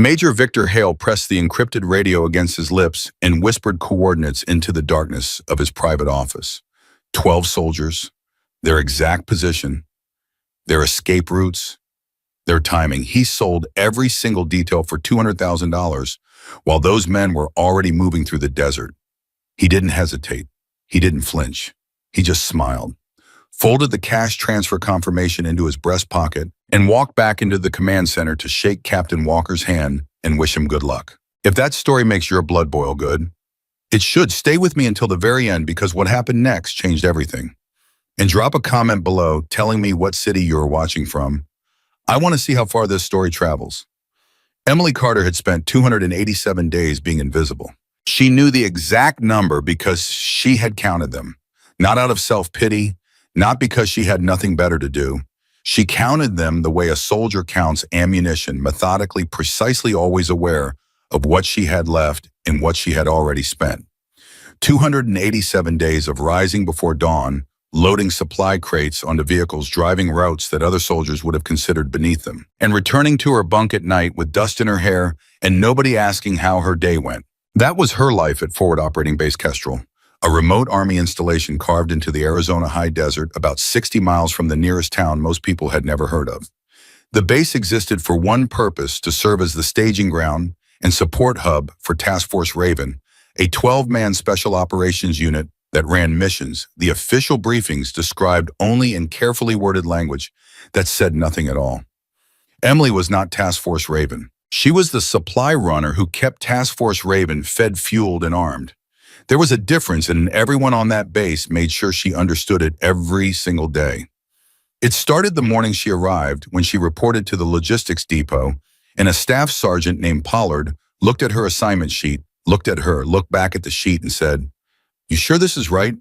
Major Victor Hale pressed the encrypted radio against his lips and whispered coordinates into the darkness of his private office. 12 soldiers, their exact position, their escape routes, their timing. He sold every single detail for $200,000 while those men were already moving through the desert. He didn't hesitate. He didn't flinch. He just smiled, folded the cash transfer confirmation into his breast pocket, and walked back into the command center to shake Captain Walker's hand and wish him good luck. If that story makes your blood boil good, it should. Stay with me until the very end because what happened next changed everything. And drop a comment below telling me what city you're watching from. I want to see how far this story travels. Emily Carter had spent 287 days being invisible. She knew the exact number because she had counted them. Not out of self-pity, not because she had nothing better to do. She counted them the way a soldier counts ammunition, methodically, precisely always aware of what she had left and what she had already spent. 287 days of rising before dawn, loading supply crates onto vehicles driving routes that other soldiers would have considered beneath them, and returning to her bunk at night with dust in her hair and nobody asking how her day went. That was her life at Forward Operating Base Kestrel, a remote Army installation carved into the Arizona high desert about 60 miles from the nearest town most people had never heard of. The base existed for one purpose: to serve as the staging ground and support hub for Task Force Raven, a 12-man special operations unit that ran missions, the official briefings described only in carefully worded language that said nothing at all. Emily was not Task Force Raven. She was the supply runner who kept Task Force Raven fed, fueled, and armed. There was a difference, and everyone on that base made sure she understood it every single day. It started the morning she arrived when she reported to the logistics depot, and a staff sergeant named Pollard looked at her assignment sheet, looked at her, looked back at the sheet, and said, "You sure this is right?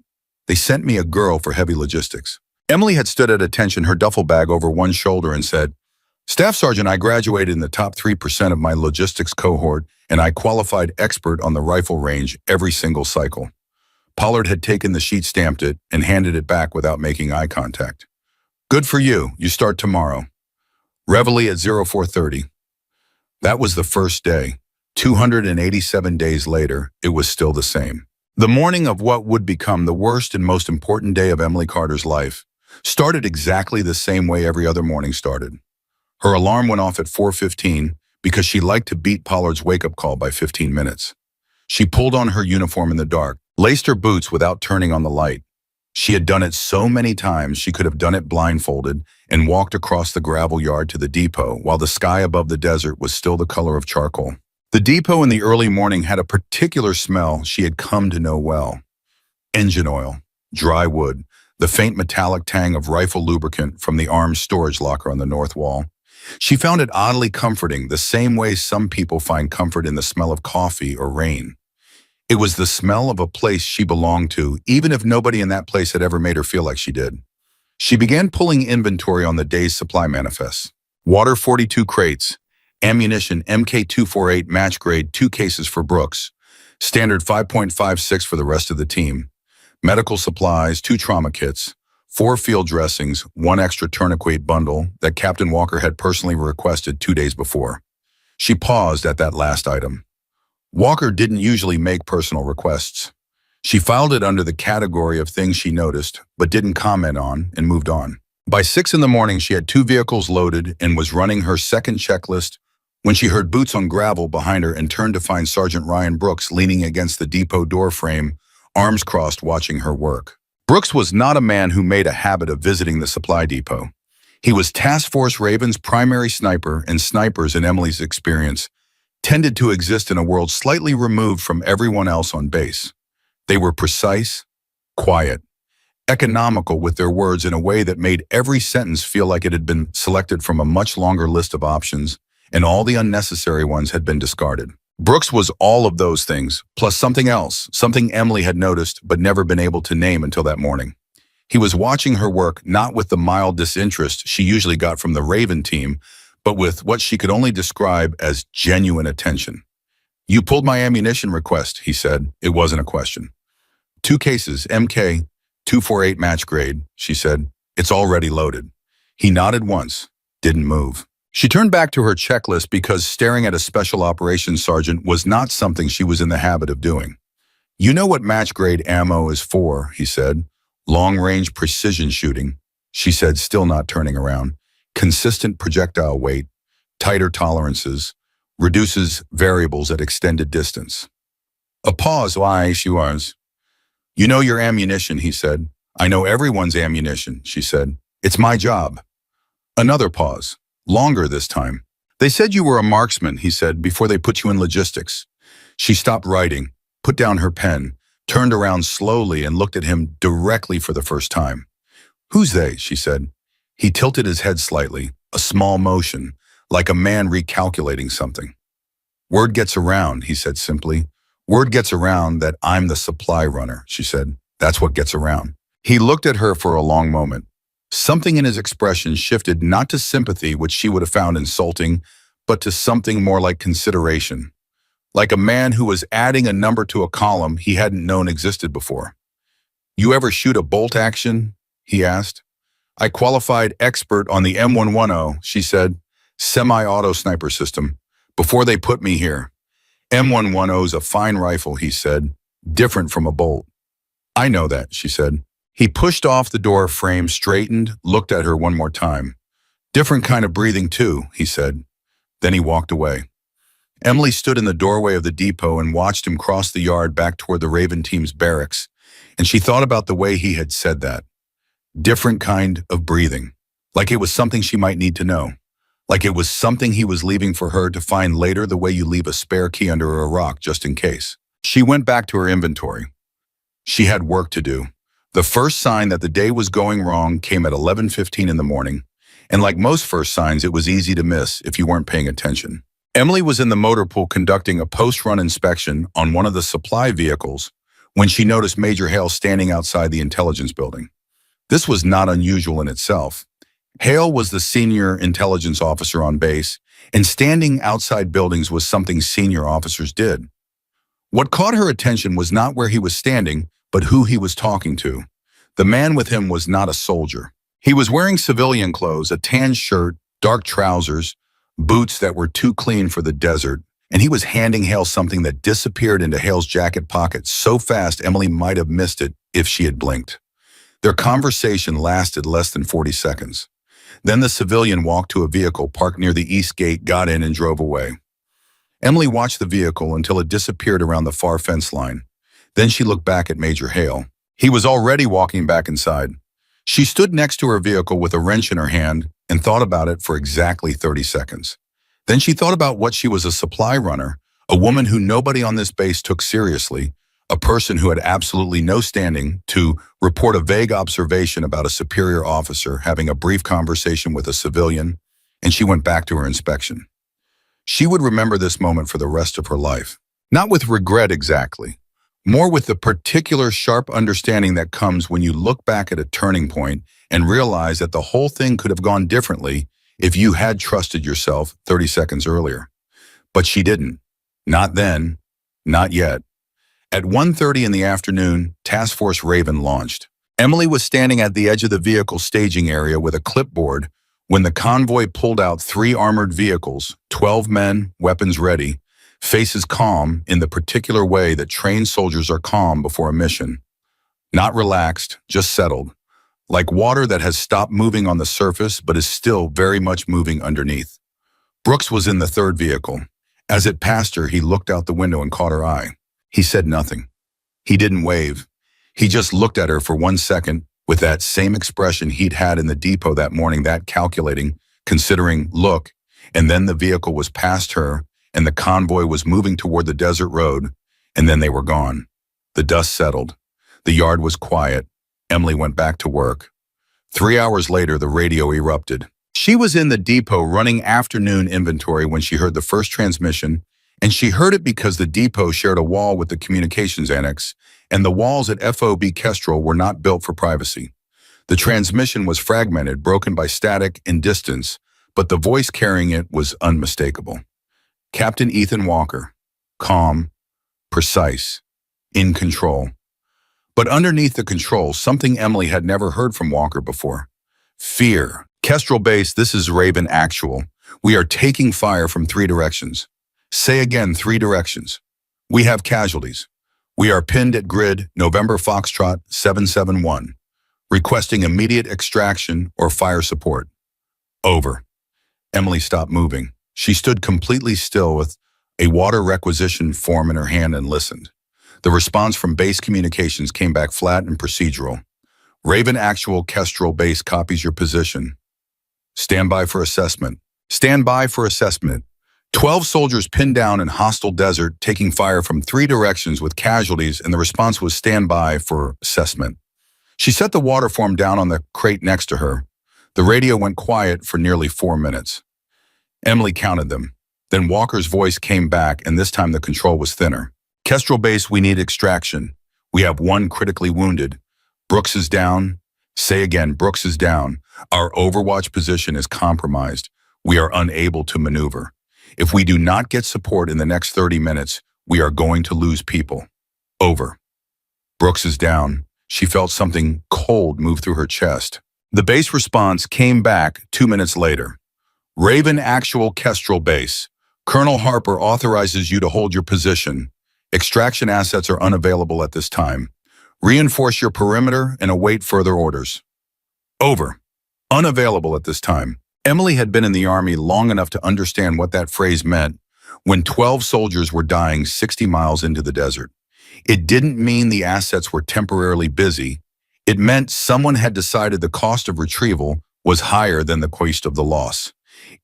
They sent me a girl for heavy logistics." Emily had stood at attention, her duffel bag over one shoulder, and said, "Staff Sergeant, I graduated in the top 3% of my logistics cohort, and I qualified expert on the rifle range every single cycle." Pollard had taken the sheet, stamped it, and handed it back without making eye contact. "Good for you. You start tomorrow. Reveille at 0430. That was the first day. 287 days later, it was still the same. The morning of what would become the worst and most important day of Emily Carter's life started exactly the same way every other morning started. Her alarm went off at 4:15 because she liked to beat Pollard's wake-up call by 15 minutes. She pulled on her uniform in the dark, laced her boots without turning on the light. She had done it so many times she could have done it blindfolded, and walked across the gravel yard to the depot while the sky above the desert was still the color of charcoal. The depot in the early morning had a particular smell she had come to know well. Engine oil, dry wood, the faint metallic tang of rifle lubricant from the arms storage locker on the north wall. She found it oddly comforting, the same way some people find comfort in the smell of coffee or rain. It was the smell of a place she belonged to, even if nobody in that place had ever made her feel like she did. She began pulling inventory on the day's supply manifests. Water 42 crates, ammunition MK248 match grade 2 cases for Brooks, standard 5.56 for the rest of the team, medical supplies 2 trauma kits, 4 field dressings, 1 extra tourniquet bundle that Captain Walker had personally requested 2 days before. She paused at that last item. Walker didn't usually make personal requests. She filed it under the category of things she noticed, but didn't comment on, and moved on. By 6 in the morning, she had 2 vehicles loaded and was running her second checklist when she heard boots on gravel behind her and turned to find Sergeant Ryan Brooks leaning against the depot door frame, arms crossed, watching her work. Brooks was not a man who made a habit of visiting the supply depot. He was Task Force Raven's primary sniper, and snipers, in Emily's experience, tended to exist in a world slightly removed from everyone else on base. They were precise, quiet, economical with their words in a way that made every sentence feel like it had been selected from a much longer list of options, and all the unnecessary ones had been discarded. Brooks was all of those things, plus something else, something Emily had noticed but never been able to name until that morning. He was watching her work, not with the mild disinterest she usually got from the Raven team, but with what she could only describe as genuine attention. "You pulled my ammunition request," he said. It wasn't a question. 2 cases, MK248 match grade, she said. "It's already loaded." He nodded once, didn't move. She turned back to her checklist because staring at a special operations sergeant was not something she was in the habit of doing. You know what match-grade ammo is for, he said. Long-range precision shooting, she said, still not turning around. Consistent projectile weight, tighter tolerances, reduces variables at extended distance. A pause. Why, she was. You know your ammunition, he said. I know everyone's ammunition, she said. It's my job. Another pause. Longer this time. They said you were a marksman, he said, before they put you in logistics. She stopped writing, put down her pen, turned around slowly and looked at him directly for the first time. Who's they? She said. He tilted his head slightly, a small motion, like a man recalculating something. Word gets around, he said simply. Word gets around that I'm the supply runner, she said. That's what gets around. He looked at her for a long moment. Something in his expression shifted not to sympathy, which she would have found insulting, but to something more like consideration. Like a man who was adding a number to a column he hadn't known existed before. You ever shoot a bolt action? He asked. I qualified expert on the M110, she said. Semi-auto sniper system. Before they put me here. M110's a fine rifle, he said. Different from a bolt. I know that, she said. He pushed off the door frame, straightened, looked at her one more time. Different kind of breathing too, he said. Then he walked away. Emily stood in the doorway of the depot and watched him cross the yard back toward the Raven team's barracks, and she thought about the way he had said that. Different kind of breathing. Like it was something she might need to know. Like it was something he was leaving for her to find later, the way you leave a spare key under a rock just in case. She went back to her inventory. She had work to do. The first sign that the day was going wrong came at 11:15 in the morning, and like most first signs, it was easy to miss if you weren't paying attention. Emily was in the motor pool conducting a post-run inspection on one of the supply vehicles when she noticed Major Hale standing outside the intelligence building. This was not unusual in itself. Hale was the senior intelligence officer on base, and standing outside buildings was something senior officers did. What caught her attention was not where he was standing, but who he was talking to. The man with him was not a soldier. He was wearing civilian clothes, a tan shirt, dark trousers, boots that were too clean for the desert, and he was handing Hale something that disappeared into Hale's jacket pocket so fast Emily might have missed it if she had blinked. Their conversation lasted less than 40 seconds. Then the civilian walked to a vehicle parked near the east gate, got in, and drove away. Emily watched the vehicle until it disappeared around the far fence line. Then she looked back at Major Hale. He was already walking back inside. She stood next to her vehicle with a wrench in her hand and thought about it for exactly 30 seconds. Then she thought about what she was: a supply runner, a woman who nobody on this base took seriously, a person who had absolutely no standing to report a vague observation about a superior officer having a brief conversation with a civilian, and she went back to her inspection. She would remember this moment for the rest of her life. Not with regret exactly, more with the particular sharp understanding that comes when you look back at a turning point and realize that the whole thing could have gone differently if you had trusted yourself 30 seconds earlier. But she didn't. Not then. Not yet. At 1:30 in the afternoon, Task Force Raven launched. Emily was standing at the edge of the vehicle staging area with a clipboard when the convoy pulled out 3 armored vehicles, 12 men, weapons ready, faces calm in the particular way that trained soldiers are calm before a mission. Not relaxed, just settled, like water that has stopped moving on the surface but is still very much moving underneath. Brooks was in the 3rd vehicle. As it passed her, he looked out the window and caught her eye. He said nothing. He didn't wave. He just looked at her for 1 second with that same expression he'd had in the depot that morning, that calculating, considering look, and then the vehicle was past her and the convoy was moving toward the desert road, and then they were gone. The dust settled. The yard was quiet. Emily went back to work. 3 hours later, the radio erupted. She was in the depot running afternoon inventory when she heard the first transmission, and she heard it because the depot shared a wall with the communications annex, and the walls at FOB Kestrel were not built for privacy. The transmission was fragmented, broken by static and distance, but the voice carrying it was unmistakable. Captain Ethan Walker, calm, precise, in control. But underneath the control, something Emily had never heard from Walker before. Fear. Kestrel Base, this is Raven Actual. We are taking fire from 3 directions. Say again, 3 directions. We have casualties. We are pinned at grid November Foxtrot 771, requesting immediate extraction or fire support. Over. Emily stopped moving. She stood completely still with a water requisition form in her hand and listened. The response from base communications came back flat and procedural. Raven Actual Kestrel Base copies your position. Stand by for assessment. Stand by for assessment. 12 soldiers pinned down in hostile desert, taking fire from 3 directions with casualties, and the response was stand by for assessment. She set the water form down on the crate next to her. The radio went quiet for nearly 4 minutes. Emily counted them. Then Walker's voice came back, and this time the control was thinner. Kestrel Base, we need extraction. We have 1 critically wounded. Brooks is down. Say again, Brooks is down. Our overwatch position is compromised. We are unable to maneuver. If we do not get support in the next 30 minutes, we are going to lose people. Over. Brooks is down. She felt something cold move through her chest. The base response came back 2 minutes later. Raven Actual Kestrel Base. Colonel Harper authorizes you to hold your position. Extraction assets are unavailable at this time. Reinforce your perimeter and await further orders. Over. Unavailable at this time. Emily had been in the Army long enough to understand what that phrase meant when 12 soldiers were dying 60 miles into the desert. It didn't mean the assets were temporarily busy. It meant someone had decided the cost of retrieval was higher than the cost of the loss.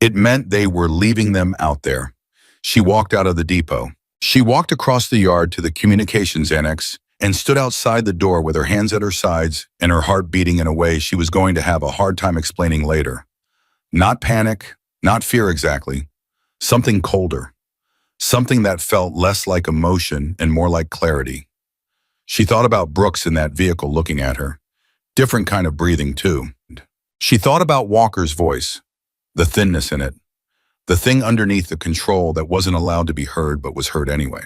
It meant they were leaving them out there. She walked out of the depot. She walked across the yard to the communications annex and stood outside the door with her hands at her sides and her heart beating in a way she was going to have a hard time explaining later. Not panic, not fear exactly. Something colder. Something that felt less like emotion and more like clarity. She thought about Brooks in that vehicle looking at her. Different kind of breathing, too. She thought about Walker's voice, the thinness in it, the thing underneath the control that wasn't allowed to be heard but was heard anyway.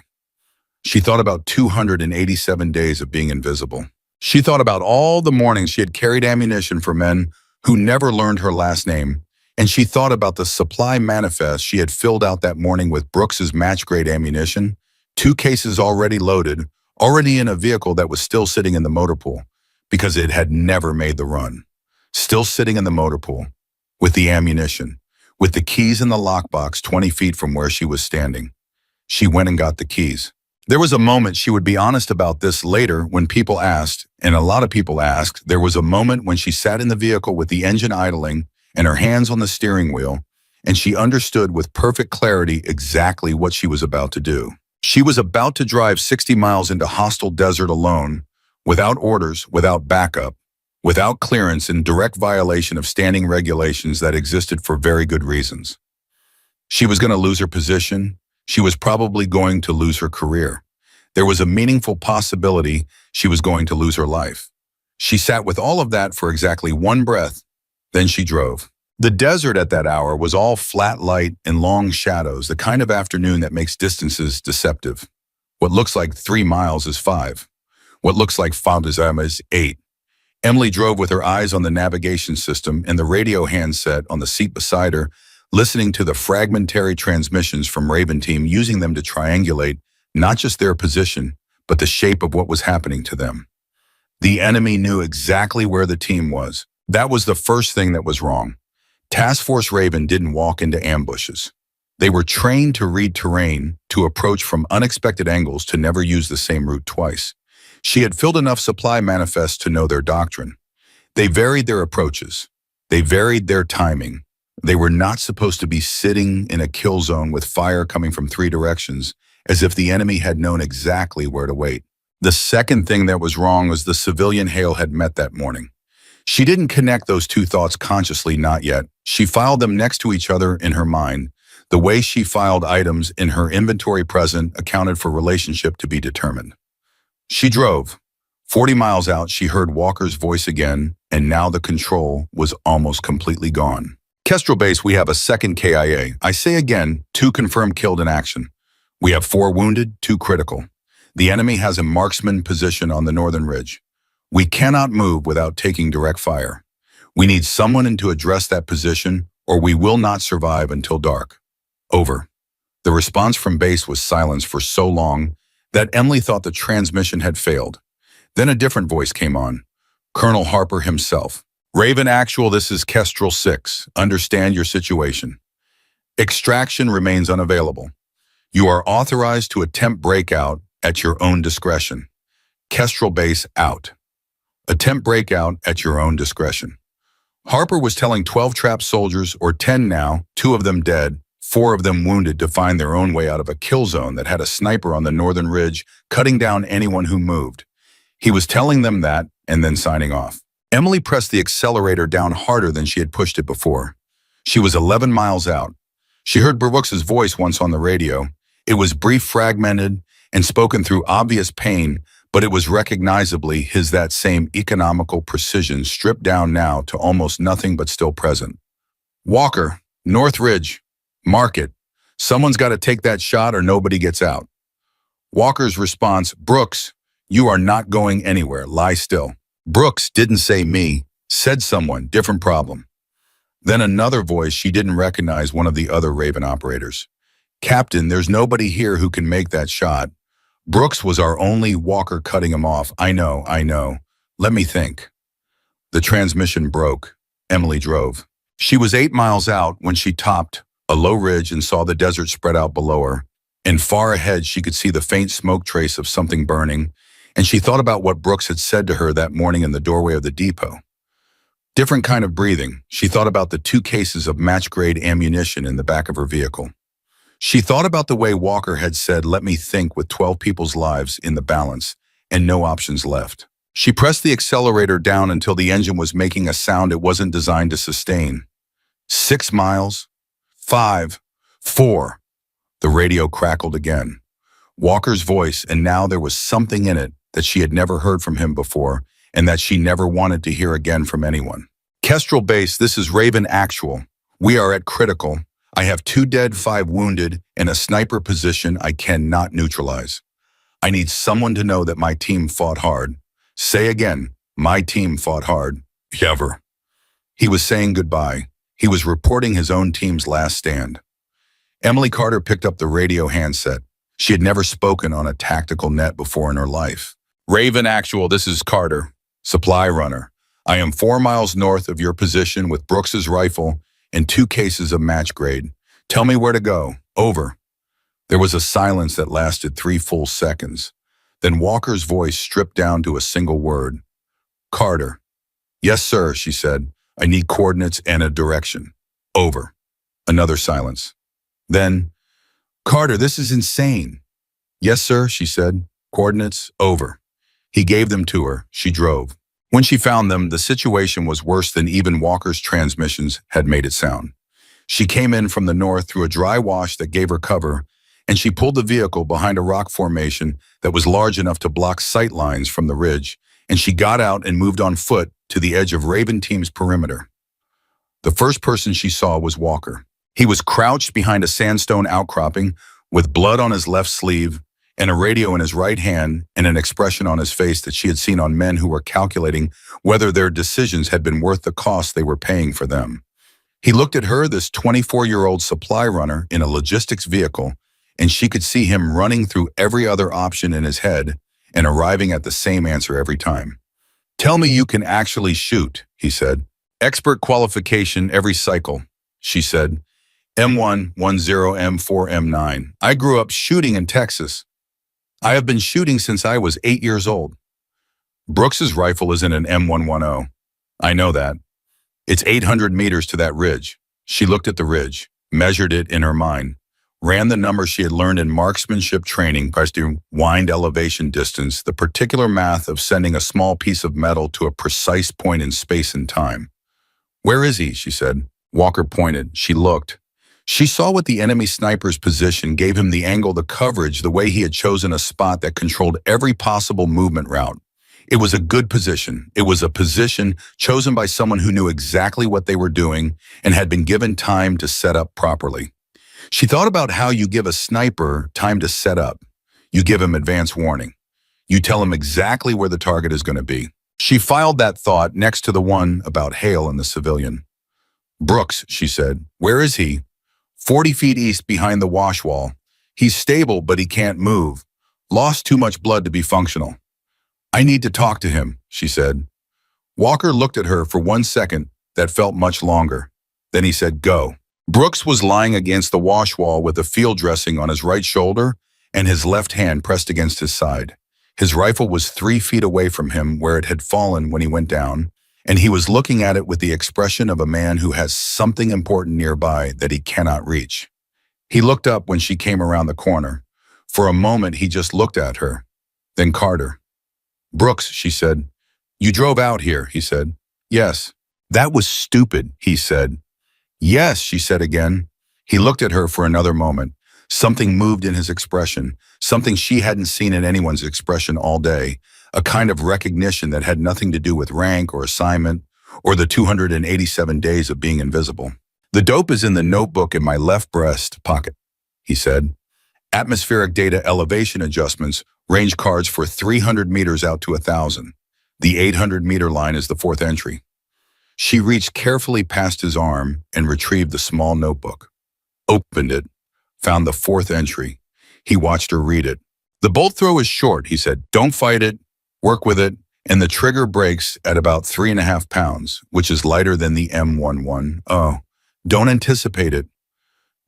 She thought about 287 days of being invisible. She thought about all the mornings she had carried ammunition for men who never learned her last name, and she thought about the supply manifest she had filled out that morning with Brooks's match-grade ammunition, 2 cases already loaded, already in a vehicle that was still sitting in the motor pool, because it had never made the run. Still sitting in the motor pool, with the ammunition, with the keys in the lockbox 20 feet from where she was standing. She went and got the keys. There was a moment, she would be honest about this later, when people asked, and a lot of people asked, there was a moment when she sat in the vehicle with the engine idling and her hands on the steering wheel, and she understood with perfect clarity exactly what she was about to do. She was about to drive 60 miles into hostile desert alone, without orders, without backup, without clearance, in direct violation of standing regulations that existed for very good reasons. She was going to lose her position. She was probably going to lose her career. There was a meaningful possibility she was going to lose her life. She sat with all of that for exactly 1 breath, then she drove. The desert at that hour was all flat light and long shadows, the kind of afternoon that makes distances deceptive. What looks like 3 miles is 5. What looks like 5 is 8. Emily drove with her eyes on the navigation system and the radio handset on the seat beside her, listening to the fragmentary transmissions from Raven Team, using them to triangulate not just their position, but the shape of what was happening to them. The enemy knew exactly where the team was. That was the first thing that was wrong. Task Force Raven didn't walk into ambushes. They were trained to read terrain, to approach from unexpected angles, to never use the same route twice. She had filled enough supply manifests to know their doctrine. They varied their approaches. They varied their timing. They were not supposed to be sitting in a kill zone with fire coming from 3 directions, as if the enemy had known exactly where to wait. The second thing that was wrong was the civilian Hale had met that morning. She didn't connect those 2 thoughts consciously, not yet. She filed them next to each other in her mind. The way she filed items in her inventory present accounted for relationship to be determined. She drove. 40 miles out, she heard Walker's voice again, and now the control was almost completely gone. Kestrel Base, we have a second KIA. I say again, 2 confirmed killed in action. We have 4 wounded, 2 critical. The enemy has a marksman position on the northern ridge. We cannot move without taking direct fire. We need someone in to address that position, or we will not survive until dark. Over. The response from base was silence for so long that Emily thought the transmission had failed. Then a different voice came on. Colonel Harper himself. Raven Actual, this is Kestrel 6. Understand your situation. Extraction remains unavailable. You are authorized to attempt breakout at your own discretion. Kestrel Base out. Attempt breakout at your own discretion. Harper was telling 12 trapped soldiers, or 10 now, 2 of them dead, 4 of them wounded, to find their own way out of a kill zone that had a sniper on the northern ridge, cutting down anyone who moved. He was telling them that and then signing off. Emily pressed the accelerator down harder than she had pushed it before. She was 11 miles out. She heard Brooks's voice once on the radio. It was brief, fragmented, and spoken through obvious pain, but it was recognizably his, that same economical precision, stripped down now to almost nothing but still present. Walker, North Ridge, market. Someone's got to take that shot or nobody gets out. Walker's response, Brooks, you are not going anywhere. Lie still. Brooks didn't say me, said someone, different problem. Then another voice she didn't recognize, one of the other Raven operators. Captain, there's nobody here who can make that shot. Brooks was our only. Walker cutting him off. I know. Let me think. The transmission broke. Emily drove. She was 8 miles out when she topped a low ridge and saw the desert spread out below her. And far ahead, she could see the faint smoke trace of something burning, and she thought about what Brooks had said to her that morning in the doorway of the depot. Different kind of breathing. She thought about the 2 cases of match-grade ammunition in the back of her vehicle. She thought about the way Walker had said, let me think, with 12 people's lives in the balance and no options left. She pressed the accelerator down until the engine was making a sound it wasn't designed to sustain. 6 miles. 5. 4. The radio crackled again. Walker's voice, and now there was something in it that she had never heard from him before and that she never wanted to hear again from anyone. Kestrel Base, this is Raven Actual. We are at critical. I have 2 dead, 5 wounded, and a sniper position I cannot neutralize. I need someone to know that my team fought hard. Say again, my team fought hard. Ever. He was saying goodbye. He was reporting his own team's last stand. Emily Carter picked up the radio handset. She had never spoken on a tactical net before in her life. Raven Actual, this is Carter, supply runner. I am 4 miles north of your position with Brooks's rifle and 2 cases of match grade. Tell me where to go. Over. There was a silence that lasted 3 full seconds. Then Walker's voice stripped down to a single word. Carter. Yes, sir, she said. I need coordinates and a direction. Over. Another silence. Then, Carter, this is insane. Yes, sir, she said. Coordinates. Over. He gave them to her. She drove. When she found them, the situation was worse than even Walker's transmissions had made it sound. She came in from the north through a dry wash that gave her cover, and she pulled the vehicle behind a rock formation that was large enough to block sight lines from the ridge, and she got out and moved on foot to the edge of Raven Team's perimeter. The first person she saw was Walker. He was crouched behind a sandstone outcropping with blood on his left sleeve and a radio in his right hand and an expression on his face that she had seen on men who were calculating whether their decisions had been worth the cost they were paying for them. He looked at her, this 24-year-old supply runner in a logistics vehicle, and she could see him running through every other option in his head and arriving at the same answer every time. Tell me you can actually shoot, he said. Expert qualification every cycle, she said. M1, 10, M4, M9. I grew up shooting in Texas. I have been shooting since I was 8 years old. Brooks's rifle is in an M110. I know that. It's 800 meters to that ridge. She looked at the ridge, measured it in her mind, ran the number she had learned in marksmanship training by to wind elevation distance, the particular math of sending a small piece of metal to a precise point in space and time. Where is he? She said. Walker pointed. She looked. She saw what the enemy sniper's position gave him, the angle, the coverage, the way he had chosen a spot that controlled every possible movement route. It was a good position. It was a position chosen by someone who knew exactly what they were doing and had been given time to set up properly. She thought about how you give a sniper time to set up. You give him advance warning. You tell him exactly where the target is going to be. She filed that thought next to the one about Hale and the civilian. Brooks, she said. Where is he? 40 feet east behind the wash wall. He's stable, but he can't move. Lost too much blood to be functional. I need to talk to him, she said. Walker looked at her for 1 second that felt much longer. Then he said, go. Brooks was lying against the wash wall with a field dressing on his right shoulder and his left hand pressed against his side. His rifle was 3 feet away from him where it had fallen when he went down, and he was looking at it with the expression of a man who has something important nearby that he cannot reach. He looked up when she came around the corner. For a moment, he just looked at her. Then Carter. Brooks, she said. You drove out here, he said. Yes. That was stupid, he said. Yes, she said again. He looked at her for another moment. Something moved in his expression, something she hadn't seen in anyone's expression all day, a kind of recognition that had nothing to do with rank or assignment or the 287 days of being invisible. The dope is in the notebook in my left breast pocket, he said. Atmospheric data elevation adjustments, range cards for 300 meters out to 1,000. The 800-meter line is the fourth entry. She reached carefully past his arm and retrieved the small notebook. Opened it, found the fourth entry. He watched her read it. The bolt throw is short, he said. Don't fight it, work with it, and the trigger breaks at about 3.5 pounds, which is lighter than the M11. Oh, don't anticipate it.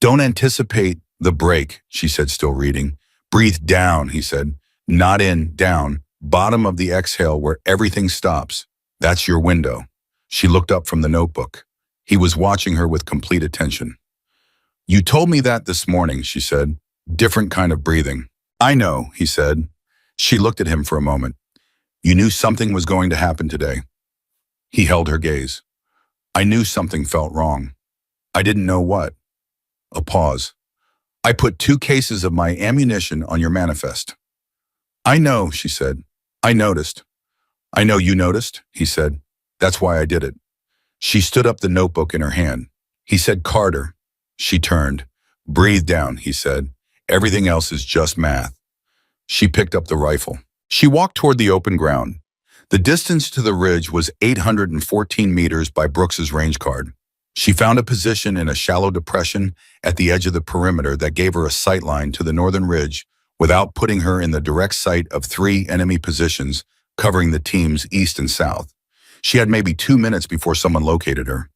Don't anticipate the break, she said, still reading. Breathe down, he said. Not in, down. Bottom of the exhale where everything stops. That's your window. She looked up from the notebook. He was watching her with complete attention. You told me that this morning, she said. Different kind of breathing. I know, he said. She looked at him for a moment. You knew something was going to happen today. He held her gaze. I knew something felt wrong. I didn't know what. A pause. I put 2 cases of my ammunition on your manifest. I know, she said. I noticed. I know you noticed, he said. That's why I did it. She stood up the notebook in her hand. He said, Carter. She turned. Breathe down, he said. Everything else is just math. She picked up the rifle. She walked toward the open ground. The distance to the ridge was 814 meters by Brooks's range card. She found a position in a shallow depression at the edge of the perimeter that gave her a sight line to the northern ridge without putting her in the direct sight of 3 enemy positions covering the teams east and south. She had maybe 2 minutes before someone located her,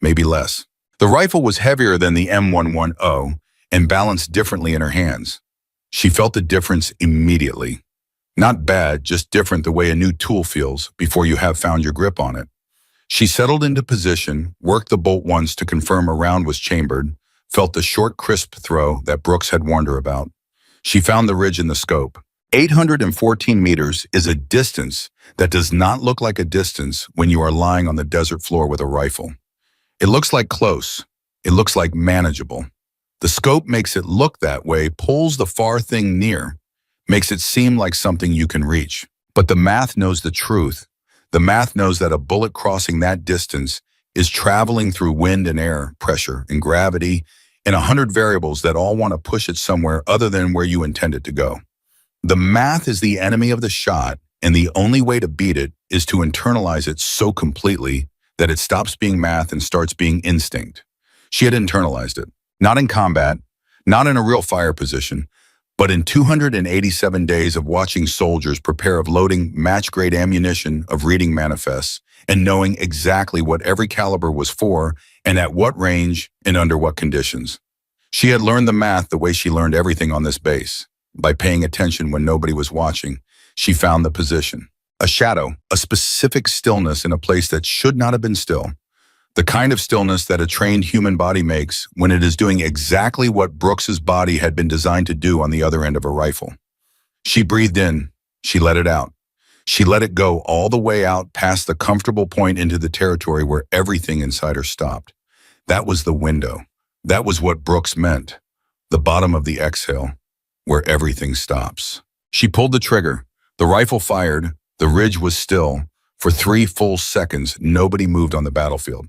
maybe less. The rifle was heavier than the M110 and balanced differently in her hands. She felt the difference immediately. Not bad, just different the way a new tool feels before you have found your grip on it. She settled into position, worked the bolt once to confirm a round was chambered, felt the short, crisp throw that Brooks had warned her about. She found the ridge in the scope. 814 meters is a distance that does not look like a distance when you are lying on the desert floor with a rifle. It looks like close. It looks like manageable. The scope makes it look that way, pulls the far thing near, makes it seem like something you can reach. But the math knows the truth. The math knows that a bullet crossing that distance is traveling through wind and air, pressure and gravity, and 100 variables that all want to push it somewhere other than where you intend it to go. The math is the enemy of the shot, and the only way to beat it is to internalize it so completely that it stops being math and starts being instinct. She had internalized it, not in combat, not in a real fire position, but in 287 days of watching soldiers prepare, of loading match-grade ammunition, of reading manifests, and knowing exactly what every caliber was for and at what range and under what conditions. She had learned the math the way she learned everything on this base. By paying attention when nobody was watching, she found the position. A shadow, a specific stillness in a place that should not have been still. The kind of stillness that a trained human body makes when it is doing exactly what Brooks's body had been designed to do on the other end of a rifle. She breathed in. She let it out. She let it go all the way out past the comfortable point into the territory where everything inside her stopped. That was the window. That was what Brooks meant. The bottom of the exhale, where everything stops. She pulled the trigger. The rifle fired. The ridge was still. For 3 full seconds, nobody moved on the battlefield.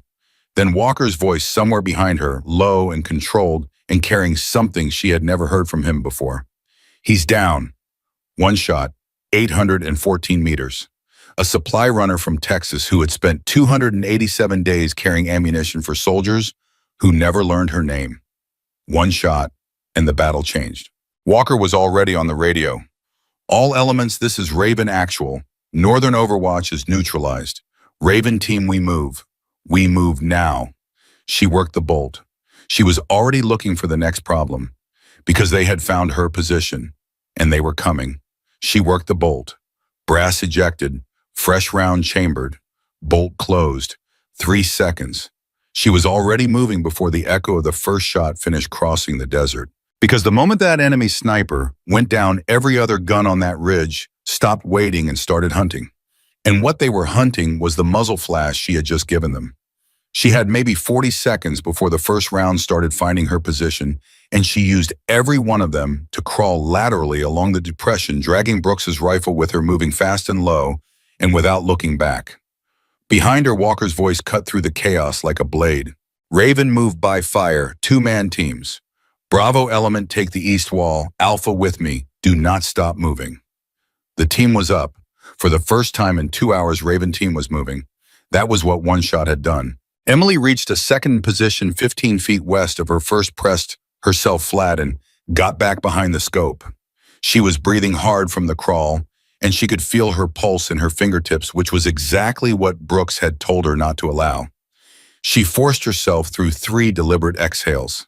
Then Walker's voice somewhere behind her, low and controlled and carrying something she had never heard from him before. He's down. 1 shot, 814 meters. a supply runner from Texas who had spent 287 days carrying ammunition for soldiers who never learned her name. One shot, and the battle changed. Walker was already on the radio. All elements, this is Raven Actual. Northern Overwatch is neutralized. Raven team, we move. We move now. She worked the bolt. She was already looking for the next problem because they had found her position, and they were coming. She worked the bolt. Brass ejected, fresh round chambered, bolt closed. 3 seconds. She was already moving before the echo of the first shot finished crossing the desert. Because the moment that enemy sniper went down, every other gun on that ridge stopped waiting and started hunting. And what they were hunting was the muzzle flash she had just given them. She had maybe 40 seconds before the first round started finding her position, and she used every one of them to crawl laterally along the depression, dragging Brooks's rifle with her, moving fast and low and without looking back. Behind her, Walker's voice cut through the chaos like a blade. Raven, move by fire, 2-man teams. Bravo element, take the east wall. Alpha with me. Do not stop moving. The team was up. For the first time in 2 hours, Raven team was moving. That was what one shot had done. Emily reached a second position 15 feet west of her first, pressed herself flat and got back behind the scope. She was breathing hard from the crawl, and she could feel her pulse in her fingertips, which was exactly what Brooks had told her not to allow. She forced herself through 3 deliberate exhales.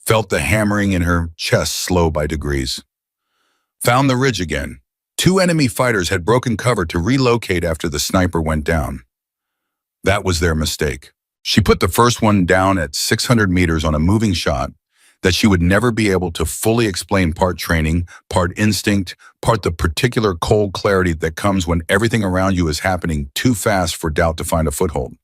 Felt the hammering in her chest slow by degrees. Found the ridge again. 2 enemy fighters had broken cover to relocate after the sniper went down. That was their mistake. She put the first one down at 600 meters on a moving shot that she would never be able to fully explain, part training, part instinct, part the particular cold clarity that comes when everything around you is happening too fast for doubt to find a foothold.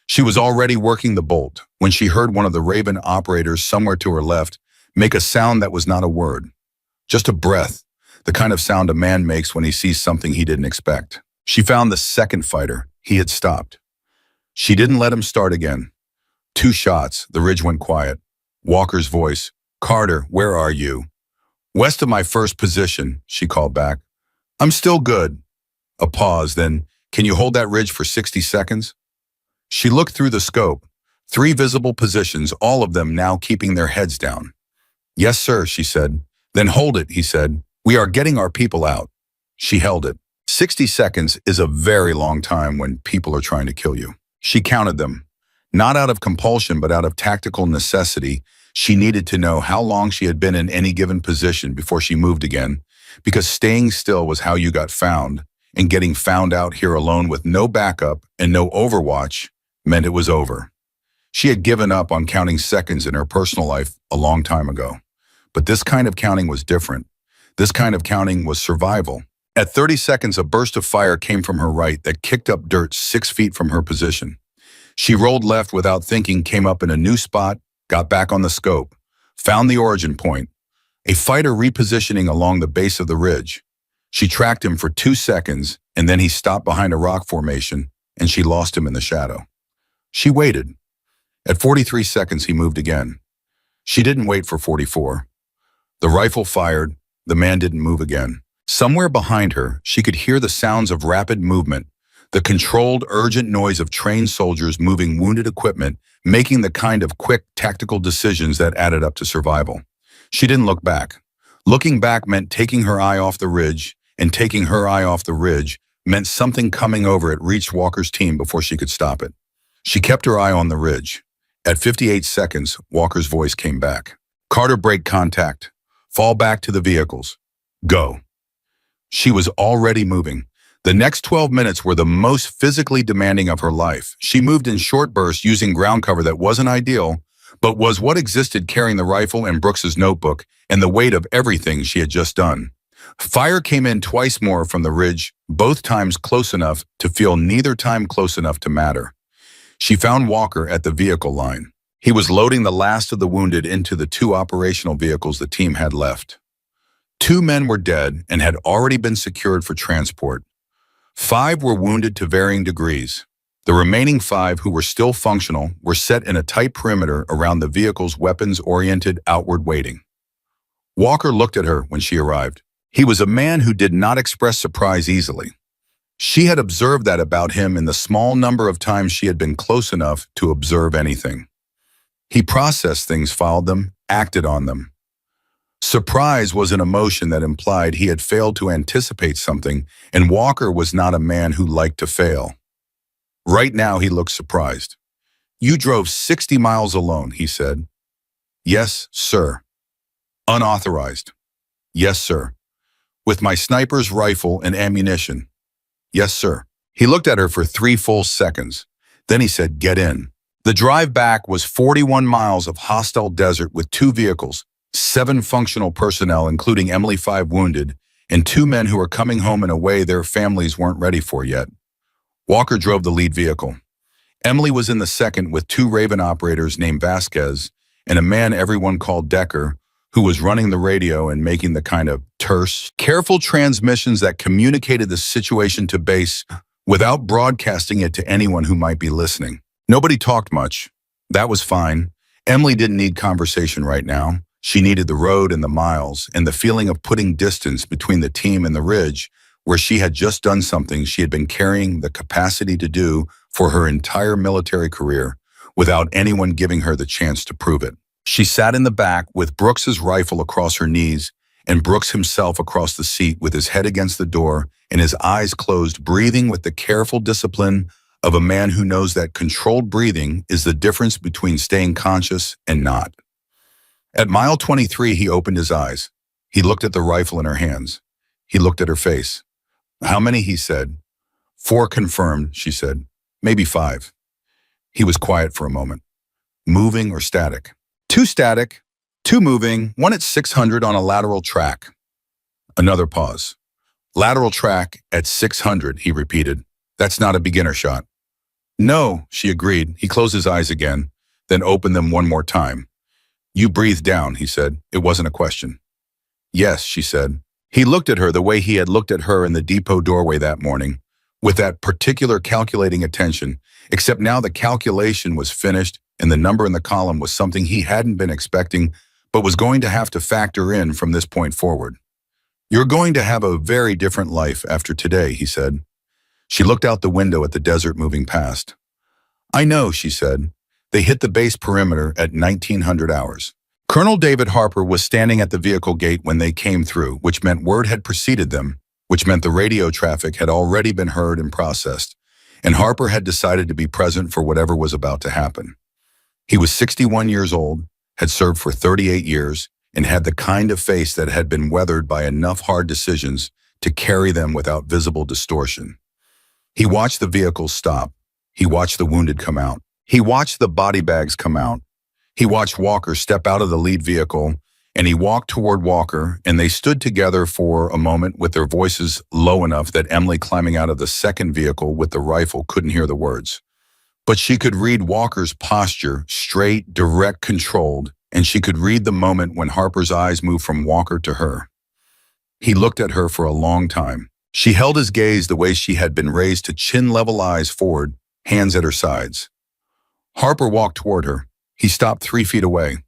She was already working the bolt when she heard one of the Raven operators somewhere to her left make a sound that was not a word, just a breath, the kind of sound a man makes when he sees something he didn't expect. She found the second fighter. He had stopped. She didn't let him start again. 2 shots, the ridge went quiet. Walker's voice, Carter, where are you? West of my first position, she called back. I'm still good. A pause, then, can you hold that ridge for 60 seconds? She looked through the scope. 3 visible positions, all of them now keeping their heads down. Yes, sir, she said. Then hold it, he said. We are getting our people out. She held it. 60 seconds is a very long time when people are trying to kill you. She counted them. Not out of compulsion, but out of tactical necessity. She needed to know how long she had been in any given position before she moved again, because staying still was how you got found, and getting found out here alone with no backup and no overwatch meant it was over. She had given up on counting seconds in her personal life a long time ago. But this kind of counting was different. This kind of counting was survival. At 30 seconds, a burst of fire came from her right that kicked up dirt 6 feet from her position. She rolled left without thinking, came up in a new spot, got back on the scope, found the origin point, a fighter repositioning along the base of the ridge. She tracked him for 2 seconds, and then he stopped behind a rock formation, and she lost him in the shadow. She waited. At 43 seconds, he moved again. She didn't wait for 44. The rifle fired. The man didn't move again. Somewhere behind her, she could hear the sounds of rapid movement, the controlled, urgent noise of trained soldiers moving wounded equipment, making the kind of quick, tactical decisions that added up to survival. She didn't look back. Looking back meant taking her eye off the ridge, and taking her eye off the ridge meant something coming over it reached Walker's team before she could stop it. She kept her eye on the ridge. At 58 seconds, Walker's voice came back. Carter, break contact. Fall back to the vehicles. Go. She was already moving. The next 12 minutes were the most physically demanding of her life. She moved in short bursts using ground cover that wasn't ideal, but was what existed, carrying the rifle and Brooks's notebook and the weight of everything she had just done. Fire came in twice more from the ridge, both times close enough to feel, neither time close enough to matter. She found Walker at the vehicle line. He was loading the last of the wounded into the 2 operational vehicles the team had left. 2 men were dead and had already been secured for transport. 5 were wounded to varying degrees. The remaining 5, who were still functional, were set in a tight perimeter around the vehicle's weapons-oriented outward waiting. Walker looked at her when she arrived. He was a man who did not express surprise easily. She had observed that about him in the small number of times she had been close enough to observe anything. He processed things, filed them, acted on them. Surprise was an emotion that implied he had failed to anticipate something, and Walker was not a man who liked to fail. Right now, he looked surprised. "You drove 60 miles alone," he said. "Yes, sir." "Unauthorized?" "Yes, sir." "With my sniper's rifle and ammunition?" "Yes, sir." He looked at her for 3 full seconds. Then he said, "Get in." The drive back was 41 miles of hostile desert with 2 vehicles, 7 functional personnel, including Emily, 5 wounded, and 2 men who were coming home in a way their families weren't ready for yet. Walker drove the lead vehicle. Emily was in the second with 2 Raven operators named Vasquez and a man everyone called Decker, who was running the radio and making the kind of terse, careful transmissions that communicated the situation to base without broadcasting it to anyone who might be listening. Nobody talked much. That was fine. Emily didn't need conversation right now. She needed the road and the miles and the feeling of putting distance between the team and the ridge, where she had just done something she had been carrying the capacity to do for her entire military career without anyone giving her the chance to prove it. She sat in the back with Brooks's rifle across her knees and Brooks himself across the seat with his head against the door and his eyes closed, breathing with the careful discipline of a man who knows that controlled breathing is the difference between staying conscious and not. At mile 23, he opened his eyes. He looked at the rifle in her hands. He looked at her face. "How many?" he said. "4 confirmed," she said. "Maybe 5. He was quiet for a moment. "Moving or static?" "2 static, 2 moving, 1 at 600 on a lateral track." Another pause. "Lateral track at 600, he repeated. "That's not a beginner shot." "No," she agreed. He closed his eyes again, then opened them one more time. "You breathed down," he said. It wasn't a question. "Yes," she said. He looked at her the way he had looked at her in the depot doorway that morning, with that particular calculating attention, except now the calculation was finished and the number in the column was something he hadn't been expecting, but was going to have to factor in from this point forward. "You're going to have a very different life after today," he said. She looked out the window at the desert moving past. "I know," she said. They hit the base perimeter at 1900 hours. Colonel David Harper was standing at the vehicle gate when they came through, which meant word had preceded them, which meant the radio traffic had already been heard and processed, and Harper had decided to be present for whatever was about to happen. He was 61 years old, had served for 38 years, and had the kind of face that had been weathered by enough hard decisions to carry them without visible distortion. He watched the vehicles stop. He watched the wounded come out. He watched the body bags come out. He watched Walker step out of the lead vehicle, and he walked toward Walker, and they stood together for a moment with their voices low enough that Emily, climbing out of the second vehicle with the rifle, couldn't hear the words. But she could read Walker's posture, straight, direct, controlled, and she could read the moment when Harper's eyes moved from Walker to her. He looked at her for a long time. She held his gaze the way she had been raised to chin-level eyes forward, hands at her sides. Harper walked toward her. He stopped 3 feet away.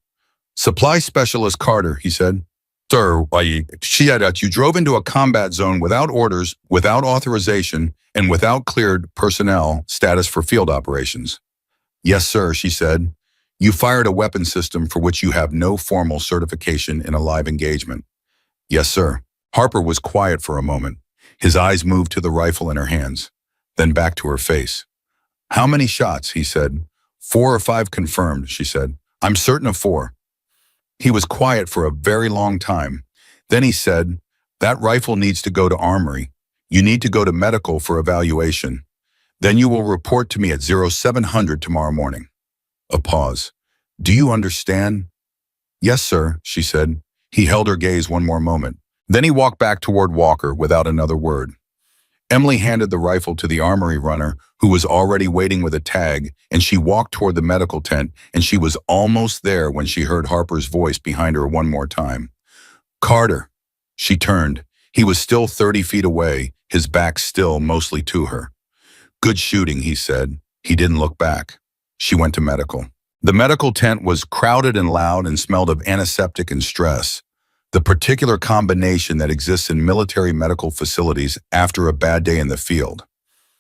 "Supply Specialist Carter," he said. "Sir, she said that you drove into a combat zone without orders, without authorization, and without cleared personnel status for field operations." "Yes, sir," she said. "You fired a weapon system for which you have no formal certification in a live engagement." "Yes, sir." Harper was quiet for a moment. His eyes moved to the rifle in her hands, then back to her face. "How many shots?" he said. 4 or 5 confirmed, she said. "I'm certain of 4. He was quiet for a very long time. Then he said, "That rifle needs to go to Armory. You need to go to medical for evaluation. Then you will report to me at 0700 tomorrow morning." A pause. "Do you understand?" "Yes, sir," she said. He held her gaze one more moment. Then he walked back toward Walker without another word. Emily handed the rifle to the Armory runner, who was already waiting with a tag, and she walked toward the medical tent, and she was almost there when she heard Harper's voice behind her one more time. "Carter." She turned. He was still 30 feet away, his back still mostly to her. "Good shooting," he said. He didn't look back. She went to medical. The medical tent was crowded and loud and smelled of antiseptic and stress. the particular combination that exists in military medical facilities after a bad day in the field.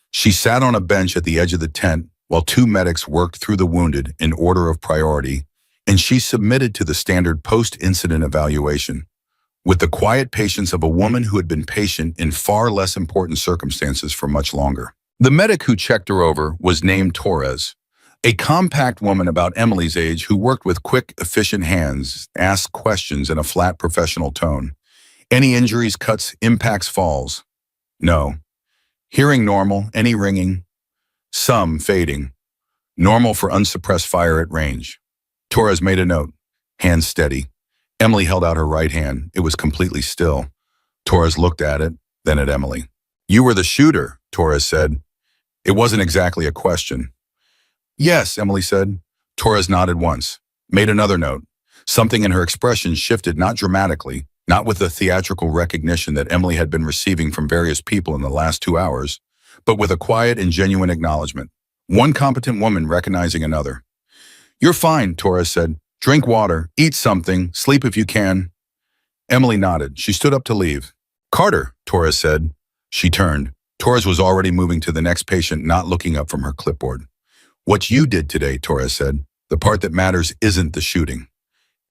She sat on a bench at the edge of the tent while two medics worked through the wounded in order of priority, and she submitted to the standard post-incident evaluation with the quiet patience of a woman who had been patient in far less important circumstances for much longer. The medic who checked her over was named Torres, a compact woman about Emily's age who worked with quick, efficient hands, asked questions in a flat professional tone. Any injuries, cuts, impacts, falls? No. Hearing normal, any ringing? Some fading. Normal for unsuppressed fire at range. Torres made a note. Hands steady. Emily held out her right hand. It was completely still. Torres looked at it, then at Emily. You were the shooter, Torres said. It wasn't exactly a question. Yes, Emily said. Torres nodded once, made another note. Something in her expression shifted, not dramatically, not with the theatrical recognition that Emily had been receiving from various people in the last 2 hours, but with a quiet and genuine acknowledgement. One competent woman recognizing another. You're fine, Torres said. Drink water, eat something, sleep if you can. Emily nodded. She stood up to leave. Carter, Torres said. She turned. Torres was already moving to the next patient, not looking up from her clipboard. What you did today, Torres said. The part that matters isn't the shooting.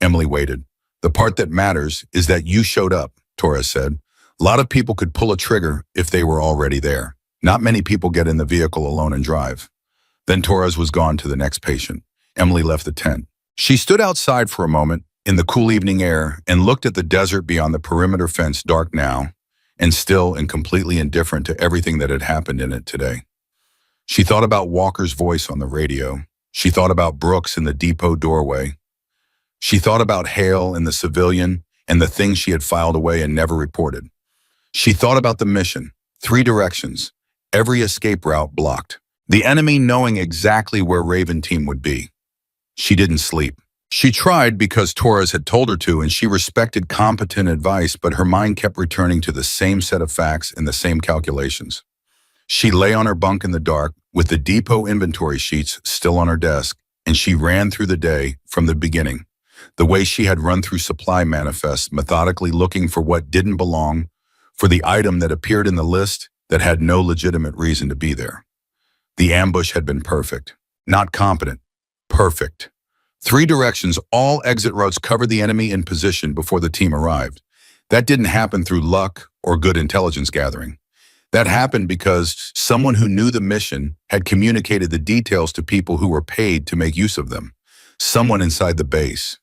Emily waited. The part that matters is that you showed up, Torres said. A lot of people could pull a trigger if they were already there. Not many people get in the vehicle alone and drive. Then Torres was gone to the next patient. Emily left the tent. She stood outside for a moment in the cool evening air and looked at the desert beyond the perimeter fence, dark now, and still and completely indifferent to everything that had happened in it today. She thought about Walker's voice on the radio. She thought about Brooks in the depot doorway. She thought about Hale and the civilian and the things she had filed away and never reported. She thought about the mission, 3 directions, every escape route blocked, the enemy knowing exactly where Raven Team would be. She didn't sleep. She tried because Torres had told her to, and she respected competent advice, but her mind kept returning to the same set of facts and the same calculations. She lay on her bunk in the dark with the depot inventory sheets still on her desk, and she ran through the day from the beginning, the way she had run through supply manifests, methodically looking for what didn't belong, for the item that appeared in the list that had no legitimate reason to be there. The ambush had been perfect, not competent, perfect. 3 directions, all exit routes covered the enemy in position before the team arrived. That didn't happen through luck or good intelligence gathering. That happened because someone who knew the mission had communicated the details to people who were paid to make use of them. Someone inside the base.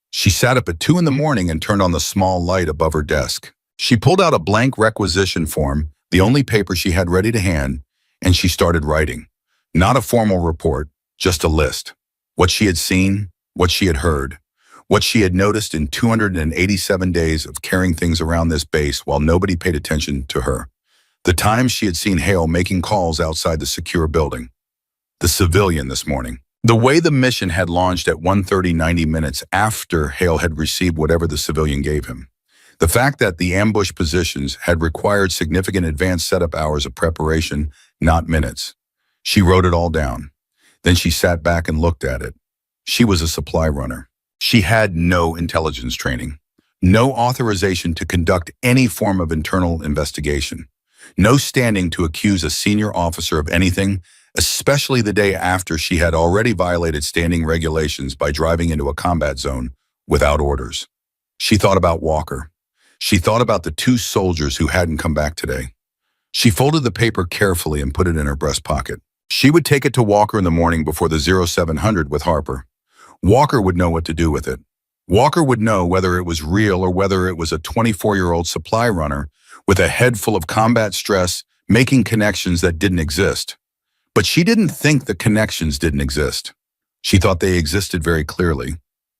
She sat up at 2 in the morning and turned on the small light above her desk. She pulled out a blank requisition form, the only paper she had ready to hand, and she started writing. Not a formal report, just a list. What she had seen, what she had heard, what she had noticed in 287 days of carrying things around this base while nobody paid attention to her. The times she had seen Hale making calls outside the secure building. The civilian this morning. The way the mission had launched at 1:30, 90 minutes after Hale had received whatever the civilian gave him. The fact that the ambush positions had required significant advanced setup hours of preparation, not minutes. She wrote it all down. Then she sat back and looked at it. She was a supply runner. She had no intelligence training, no authorization to conduct any form of internal investigation, no standing to accuse a senior officer of anything, especially the day after she had already violated standing regulations by driving into a combat zone without orders. She thought about Walker. She thought about the 2 soldiers who hadn't come back today. She folded the paper carefully and put it in her breast pocket. She would take it to Walker in the morning before the 0700 with Harper. Walker would know what to do with it. Walker would know whether it was real or whether it was a 24-year-old supply runner with a head full of combat stress, making connections that didn't exist. But she didn't think the connections didn't exist. She thought they existed very clearly.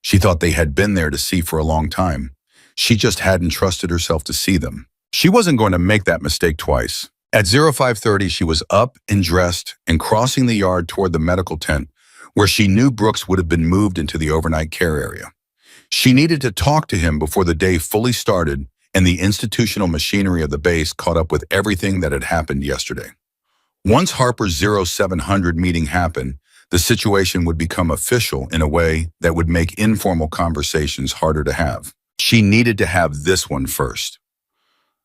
She thought they had been there to see for a long time. She just hadn't trusted herself to see them. She wasn't going to make that mistake twice. At 0530, she was up and dressed and crossing the yard toward the medical tent, where she knew Brooks would have been moved into the overnight care area. She needed to talk to him before the day fully started and the institutional machinery of the base caught up with everything that had happened yesterday. Once Harper's 0700 meeting happened, the situation would become official in a way that would make informal conversations harder to have. She needed to have this one first.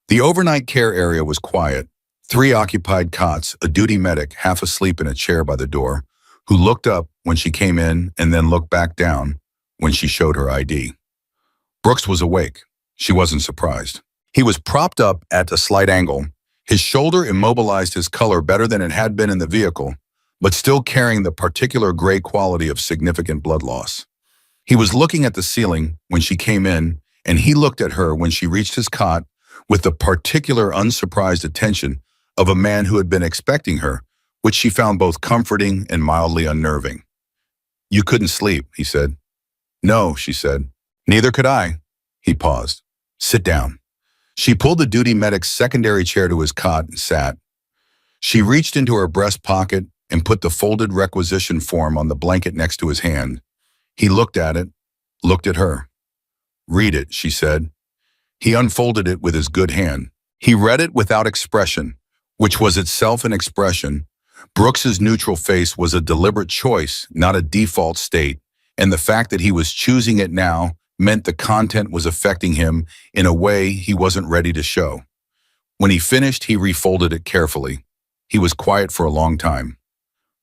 The overnight care area was quiet. 3 occupied cots, a duty medic half asleep in a chair by the door, who looked up when she came in and then looked back down when she showed her ID. Brooks was awake. She wasn't surprised. He was propped up at a slight angle. His shoulder immobilized his color better than it had been in the vehicle, but still carrying the particular gray quality of significant blood loss. He was looking at the ceiling when she came in, and he looked at her when she reached his cot with the particular unsurprised attention of a man who had been expecting her, which she found both comforting and mildly unnerving. "You couldn't sleep," he said. "No," she said. "Neither could I." He paused. "Sit down." She pulled the duty medic's secondary chair to his cot and sat. She reached into her breast pocket and put the folded requisition form on the blanket next to his hand. He looked at it, looked at her. "Read it," she said. He unfolded it with his good hand. He read it without expression, which was itself an expression. Brooks's neutral face was a deliberate choice, not a default state, and the fact that he was choosing it now meant the content was affecting him in a way he wasn't ready to show. When he finished, he refolded it carefully. He was quiet for a long time.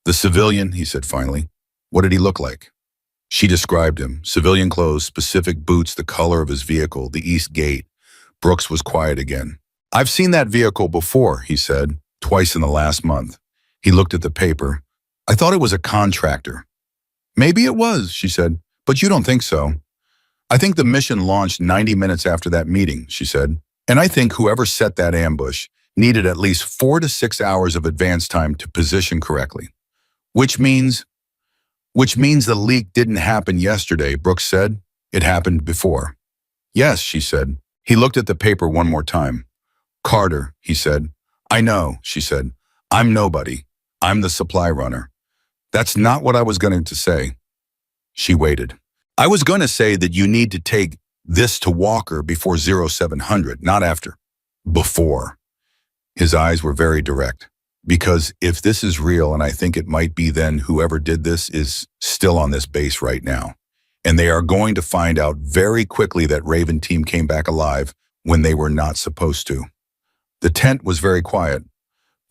"The civilian," he said finally. "What did he look like?" She described him. Civilian clothes, specific boots, the color of his vehicle, the East Gate. Brooks was quiet again. "I've seen that vehicle before," he said, "twice in the last month." He looked at the paper. "I thought it was a contractor." "Maybe it was," she said, "but you don't think so." "I think the mission launched 90 minutes after that meeting," she said. "And I think whoever set that ambush needed at least 4 to 6 hours of advance time to position correctly. Which means the leak didn't happen yesterday," Brooks said. "It happened before." "Yes," she said. He looked at the paper one more time. "Carter," he said. "I know," she said. "I'm nobody. I'm the supply runner." "That's not what I was going to say." She waited. "I was going to say that you need to take this to Walker before 0700, not after." "Before." His eyes were very direct. "Because if this is real, and I think it might be, then whoever did this is still on this base right now. And they are going to find out very quickly that Raven team came back alive when they were not supposed to." The tent was very quiet.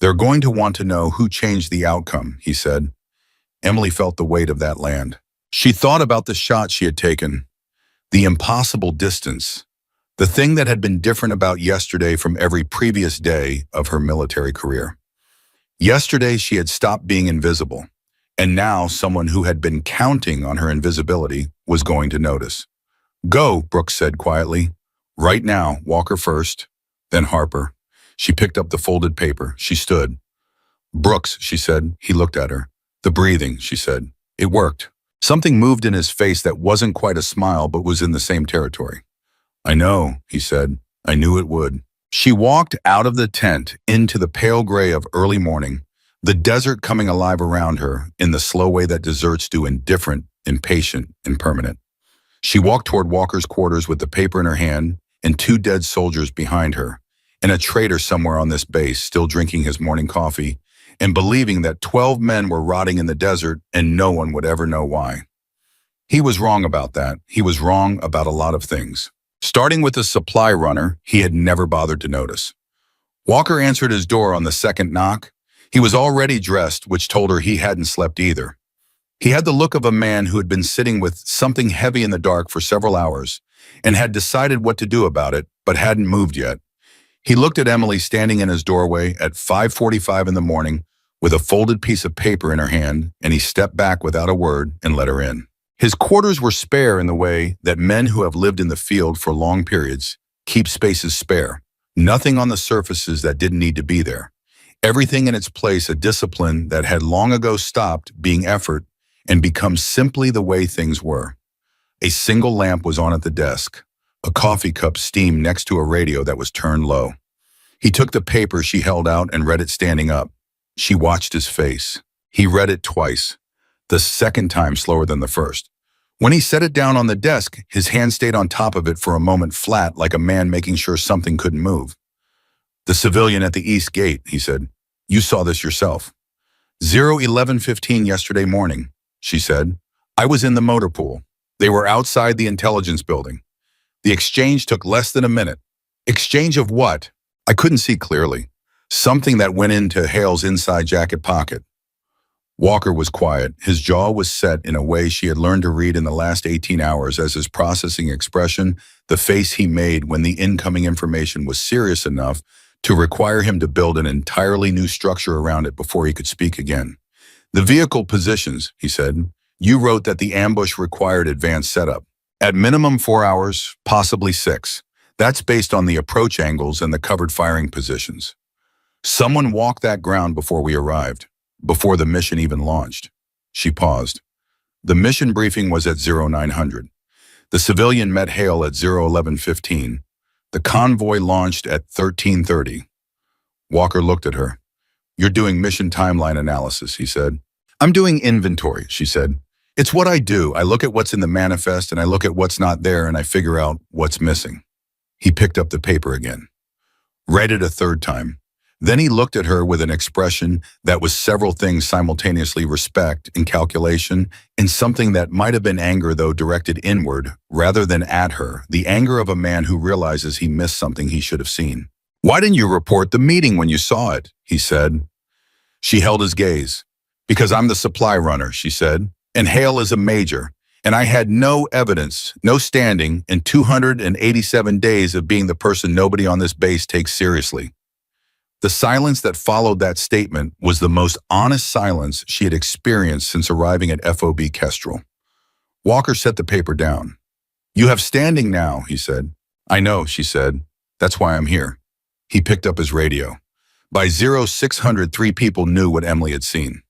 "They're going to want to know who changed the outcome," he said. Emily felt the weight of that land. She thought about the shot she had taken, the impossible distance, the thing that had been different about yesterday from every previous day of her military career. Yesterday, she had stopped being invisible, and now someone who had been counting on her invisibility was going to notice. "Go," Brooks said quietly. "Right now, Walker first, then Harper." She picked up the folded paper. She stood. "Brooks," she said. He looked at her. "The breathing," she said. "It worked." Something moved in his face that wasn't quite a smile but was in the same territory. "I know," he said. "I knew it would." She walked out of the tent into the pale gray of early morning, the desert coming alive around her in the slow way that deserts do, indifferent, impatient, and permanent. She walked toward Walker's quarters with the paper in her hand and 2 dead soldiers behind her, and a traitor somewhere on this base still drinking his morning coffee and believing that 12 men were rotting in the desert and no one would ever know why. He was wrong about that. He was wrong about a lot of things. Starting with the supply runner, he had never bothered to notice. Walker answered his door on the second knock. He was already dressed, which told her he hadn't slept either. He had the look of a man who had been sitting with something heavy in the dark for several hours and had decided what to do about it, but hadn't moved yet. He looked at Emily standing in his doorway at 5:45 in the morning with a folded piece of paper in her hand, and he stepped back without a word and let her in. His quarters were spare in the way that men who have lived in the field for long periods keep spaces spare. Nothing on the surfaces that didn't need to be there. Everything in its place, a discipline that had long ago stopped being effort and become simply the way things were. A single lamp was on at the desk. A coffee cup steamed next to a radio that was turned low. He took the paper she held out and read it standing up. She watched his face. He read it twice, the second time slower than the first. When he set it down on the desk, his hand stayed on top of it for a moment, flat, like a man making sure something couldn't move. "The civilian at the East Gate," he said. "You saw this yourself." 11:15 yesterday morning, she said. "I was in the motor pool. They were outside the intelligence building. The exchange took less than a minute. Exchange of what? I couldn't see clearly. Something that went into Hale's inside jacket pocket. Walker was quiet. His jaw was set in a way she had learned to read in the last 18 hours as his processing expression, the face he made when the incoming information was serious enough to require him to build an entirely new structure around it before he could speak again. The vehicle positions, he said. You wrote that the ambush required advanced setup. At minimum 4 hours, possibly 6. That's based on the approach angles and the covered firing positions. Someone walked that ground before we arrived, before the mission even launched. She paused. The mission briefing was at 0900. The civilian met Hale at 01115. The convoy launched at 1330. Walker looked at her. You're doing mission timeline analysis, he said. I'm doing inventory, she said. It's what I do. I look at what's in the manifest and I look at what's not there and I figure out what's missing. He picked up the paper again. Read it a third time. Then he looked at her with an expression that was several things simultaneously: respect and calculation, and something that might have been anger, though directed inward rather than at her, the anger of a man who realizes he missed something he should have seen. Why didn't you report the meeting when you saw it? He said. She held his gaze. Because I'm the supply runner, she said, and Hale is a major, and I had no evidence, no standing in 287 days of being the person nobody on this base takes seriously. The silence that followed that statement was the most honest silence she had experienced since arriving at FOB Kestrel. Walker set the paper down. You have standing now, he said. I know, she said. That's why I'm here. He picked up his radio. By 0600, 3 people knew what Emily had seen.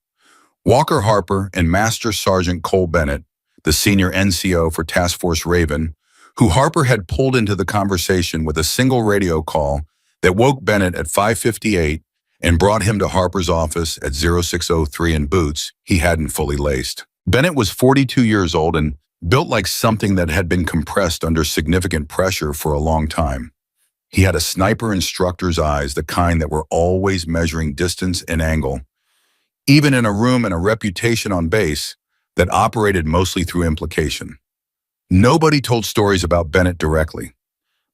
Walker Harper and Master Sergeant Cole Bennett, the senior NCO for Task Force Raven, who Harper had pulled into the conversation with a single radio call that woke Bennett at 5:58 and brought him to Harper's office at 0603 in boots he hadn't fully laced. Bennett was 42 years old and built like something that had been compressed under significant pressure for a long time. He had a sniper instructor's eyes, the kind that were always measuring distance and angle, even in a room, and a reputation on base that operated mostly through implication. Nobody told stories about Bennett directly.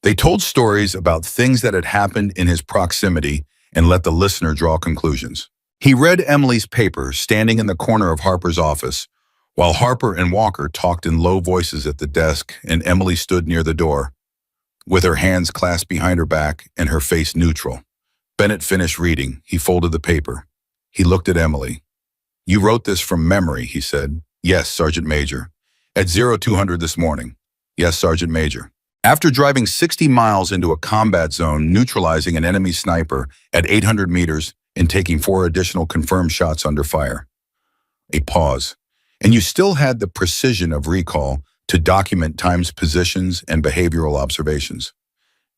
They told stories about things that had happened in his proximity and let the listener draw conclusions. He read Emily's paper standing in the corner of Harper's office, while Harper and Walker talked in low voices at the desk and Emily stood near the door, with her hands clasped behind her back and her face neutral. Bennett finished reading. He folded the paper. He looked at Emily. You wrote this from memory, he said. Yes, Sergeant Major. At 0200 this morning. Yes, Sergeant Major. After driving 60 miles into a combat zone, neutralizing an enemy sniper at 800 meters and taking 4 additional confirmed shots under fire. A pause. And you still had the precision of recall to document times, positions, and behavioral observations.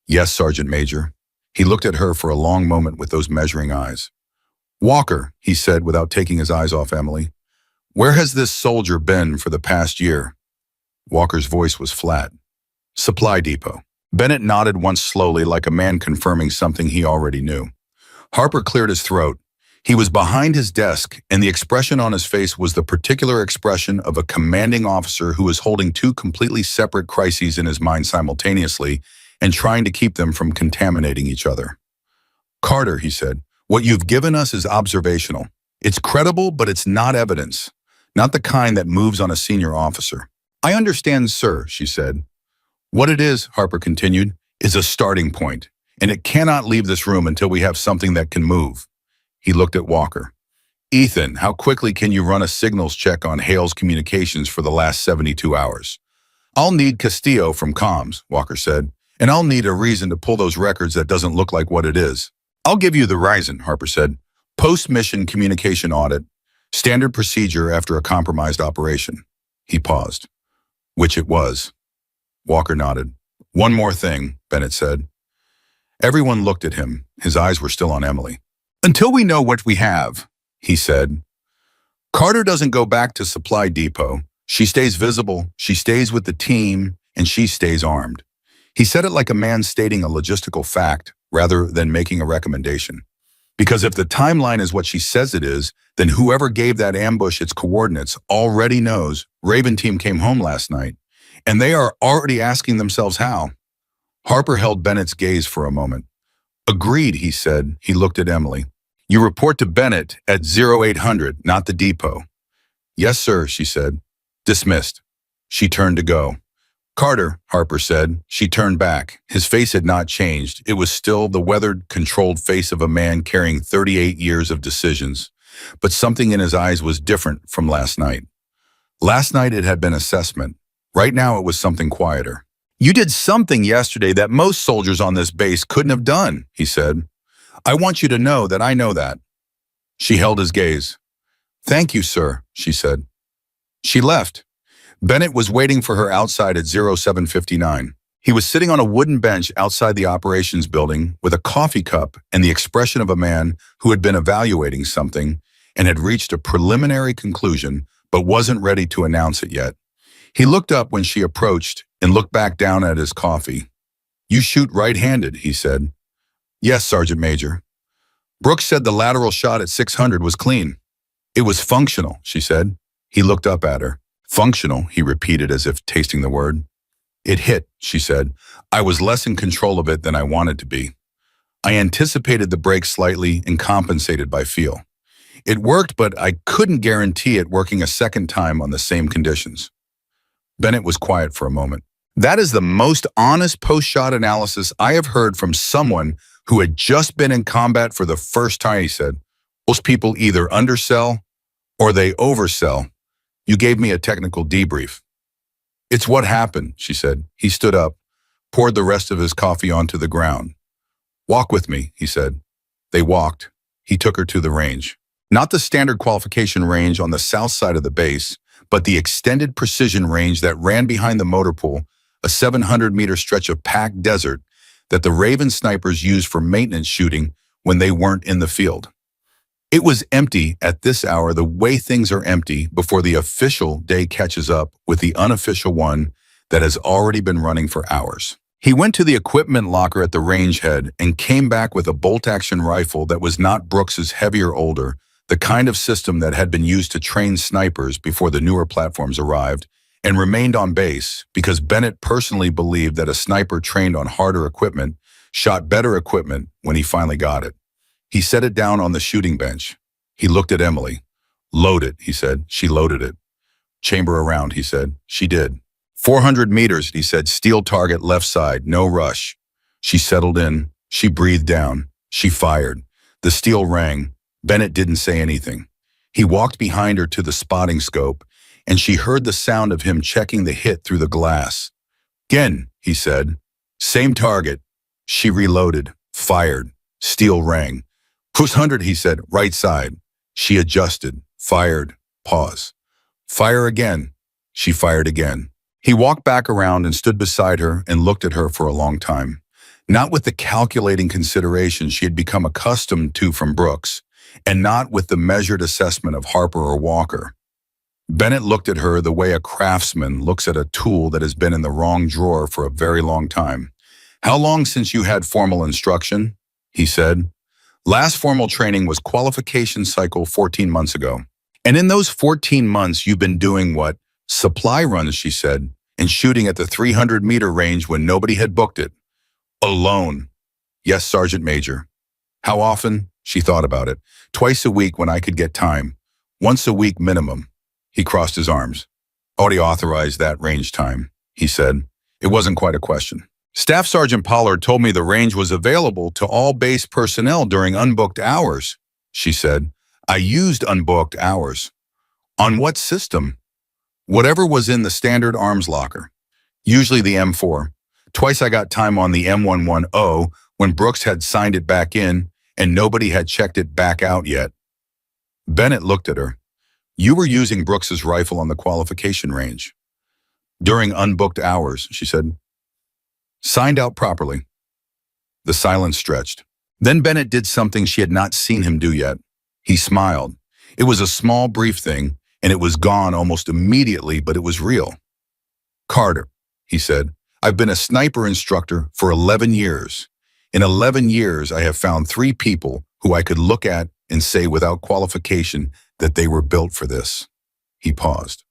Yes, Sergeant Major. He looked at her for a long moment with those measuring eyes. Walker, he said without taking his eyes off Emily, where has this soldier been for the past year? Walker's voice was flat. Supply depot. Bennett nodded once slowly, like a man confirming something he already knew. Harper cleared his throat. He was behind his desk, and the expression on his face was the particular expression of a commanding officer who is holding 2 completely separate crises in his mind simultaneously and trying to keep them from contaminating each other. Carter, he said, what you've given us is observational. It's credible, but it's not evidence. Not the kind that moves on a senior officer. I understand, sir, she said. What it is, Harper continued, is a starting point, and it cannot leave this room until we have something that can move. He looked at Walker. Ethan, how quickly can you run a signals check on Hale's communications for the last 72 hours? I'll need Castillo from comms, Walker said, and I'll need a reason to pull those records that doesn't look like what it is. I'll give you the reason, Harper said. Post-mission communication audit, standard procedure after a compromised operation. He paused. Which it was. Walker nodded. One more thing, Bennett said. Everyone looked at him. His eyes were still on Emily. Until we know what we have, he said. Carter doesn't go back to Supply Depot. She stays visible, she stays with the team, and she stays armed. He said it like a man stating a logistical fact rather than making a recommendation. Because if the timeline is what she says it is, then whoever gave that ambush its coordinates already knows Raven team came home last night. And they are already asking themselves how. Harper held Bennett's gaze for a moment. Agreed, he said. He looked at Emily. You report to Bennett at 0800, not the depot. Yes, sir, she said. Dismissed. She turned to go. Carter, Harper said. She turned back. His face had not changed. It was still the weathered, controlled face of a man carrying 38 years of decisions. But something in his eyes was different from last night. Last night it had been assessment. Right now it was something quieter. You did something yesterday that most soldiers on this base couldn't have done, he said. I want you to know that I know that. She held his gaze. Thank you, sir, she said. She left. Bennett was waiting for her outside at 0759. He was sitting on a wooden bench outside the operations building with a coffee cup and the expression of a man who had been evaluating something and had reached a preliminary conclusion but wasn't ready to announce it yet. He looked up when she approached and looked back down at his coffee. You shoot right-handed, he said. Yes, Sergeant Major. Brooks said the lateral shot at 600 was clean. It was functional, she said. He looked up at her. Functional, he repeated as if tasting the word. It hit, she said. I was less in control of it than I wanted to be. I anticipated the break slightly and compensated by feel. It worked, but I couldn't guarantee it working a second time on the same conditions. Bennett was quiet for a moment. That is the most honest post-shot analysis I have heard from someone who had just been in combat for the first time, he said. Most people either undersell or they oversell. You gave me a technical debrief. It's what happened, she said. He stood up, poured the rest of his coffee onto the ground. Walk with me, he said. They walked. He took her to the range. Not the standard qualification range on the south side of the base, but the extended precision range that ran behind the motor pool, a 700-meter stretch of packed desert that the Raven snipers used for maintenance shooting when they weren't in the field. It was empty at this hour the way things are empty before the official day catches up with the unofficial one that has already been running for hours. He went to the equipment locker at the range head and came back with a bolt-action rifle that was not Brooks's heavier older, the kind of system that had been used to train snipers before the newer platforms arrived, and remained on base because Bennett personally believed that a sniper trained on harder equipment shot better equipment when he finally got it. He set it down on the shooting bench. He looked at Emily. Load it, he said. She loaded it. Chamber around, he said. She did. 400 meters, he said. Steel target left side, no rush. She settled in. She breathed down. She fired. The steel rang. Bennett didn't say anything. He walked behind her to the spotting scope, and she heard the sound of him checking the hit through the glass. Again, he said. Same target. She reloaded. Fired. Steel rang. Who's 100, he said, right side. She adjusted, fired, pause. Fire again. She fired again. He walked back around and stood beside her and looked at her for a long time. Not with the calculating consideration she had become accustomed to from Brooks, and not with the measured assessment of Harper or Walker. Bennett looked at her the way a craftsman looks at a tool that has been in the wrong drawer for a very long time. How long since you had formal instruction? He said. Last formal training was qualification cycle 14 months ago. And in those 14 months, you've been doing what? Supply runs, she said, and shooting at the 300-meter range when nobody had booked it. Alone. Yes, Sergeant Major. How often? She thought about it. Twice a week when I could get time. Once a week minimum. He crossed his arms. Already authorized that range time, he said. It wasn't quite a question. Staff Sergeant Pollard told me the range was available to all base personnel during unbooked hours, she said. I used unbooked hours. On what system? Whatever was in the standard arms locker. Usually the M4. Twice I got time on the M110 when Brooks had signed it back in and nobody had checked it back out yet. Bennett looked at her. You were using Brooks's rifle on the qualification range. During unbooked hours, she said. Signed out properly. The silence stretched. Then Bennett did something she had not seen him do yet. He smiled. It was a small, brief thing, and it was gone almost immediately, but it was real. Carter, he said, I've been a sniper instructor for 11 years. In 11 years, I have found 3 people who I could look at and say without qualification that they were built for this. He paused.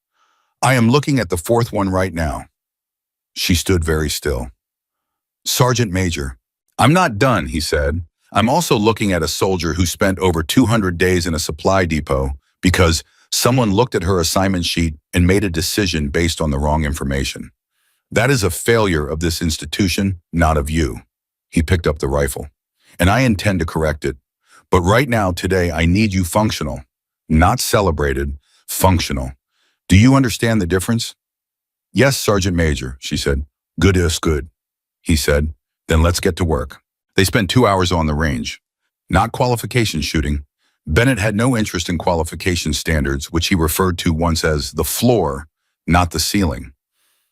I am looking at the 4th one right now. She stood very still. Sergeant Major, I'm not done, he said. I'm also looking at a soldier who spent over 200 days in a supply depot because someone looked at her assignment sheet and made a decision based on the wrong information. That is a failure of this institution, not of you. He picked up the rifle. And I intend to correct it. But right now, today, I need you functional. Not celebrated, functional. Do you understand the difference? Yes, Sergeant Major, she said. Good is good, he said. Then let's get to work. They spent 2 hours on the range. Not qualification shooting. Bennett had no interest in qualification standards, which he referred to once as the floor, not the ceiling.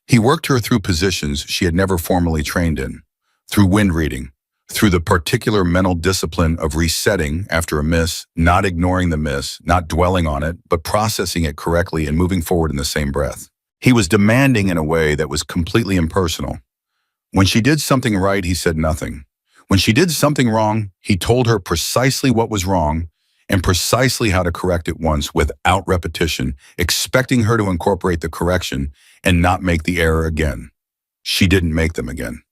He worked her through positions she had never formally trained in, through wind reading, through the particular mental discipline of resetting after a miss, not ignoring the miss, not dwelling on it, but processing it correctly and moving forward in the same breath. He was demanding in a way that was completely impersonal. When she did something right, he said nothing. When she did something wrong, he told her precisely what was wrong and precisely how to correct it once without repetition, expecting her to incorporate the correction and not make the error again. She didn't make them again.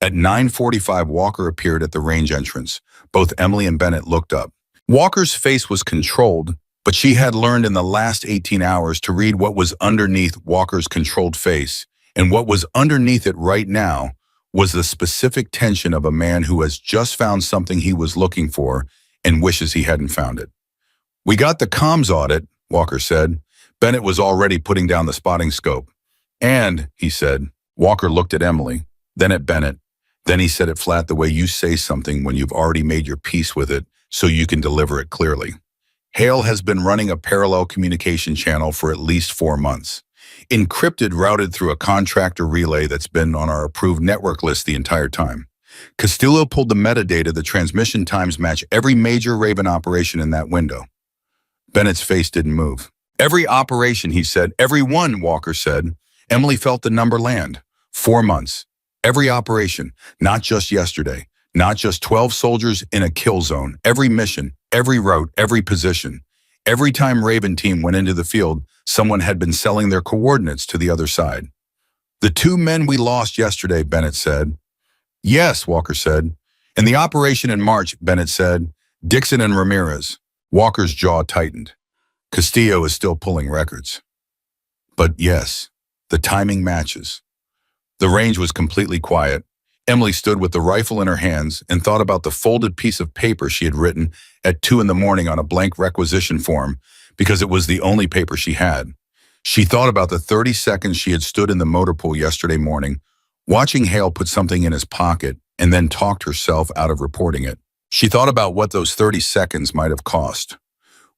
At 9:45, Walker appeared at the range entrance. Both Emily and Bennett looked up. Walker's face was controlled, but she had learned in the last 18 hours to read what was underneath Walker's controlled face, and what was underneath it right now was the specific tension of a man who has just found something he was looking for and wishes he hadn't found it. We got the comms audit, Walker said. Bennett was already putting down the spotting scope. And, he said, Walker looked at Emily, then at Bennett. Then he said it flat the way you say something when you've already made your peace with it so you can deliver it clearly. Hale has been running a parallel communication channel for at least 4 months. Encrypted, routed through a contractor relay that's been on our approved network list the entire time. Castillo pulled the metadata. The transmission times match every major Raven operation in that window. Bennett's face didn't move. Every operation, he said. Every one, Walker said. Emily felt the number land. 4 months. Every operation, not just yesterday. Not just 12 soldiers in a kill zone. Every mission, every route, every position. Every time Raven team went into the field, someone had been selling their coordinates to the other side. The 2 men we lost yesterday, Bennett said. Yes, Walker said. In the operation in March, Bennett said. Dixon and Ramirez. Walker's jaw tightened. Castillo is still pulling records. But yes, the timing matches. The range was completely quiet. Emily stood with the rifle in her hands and thought about the folded piece of paper she had written at 2 a.m. on a blank requisition form because it was the only paper she had. She thought about the 30 seconds she had stood in the motor pool yesterday morning, watching Hale put something in his pocket and then talked herself out of reporting it. She thought about what those 30 seconds might have cost.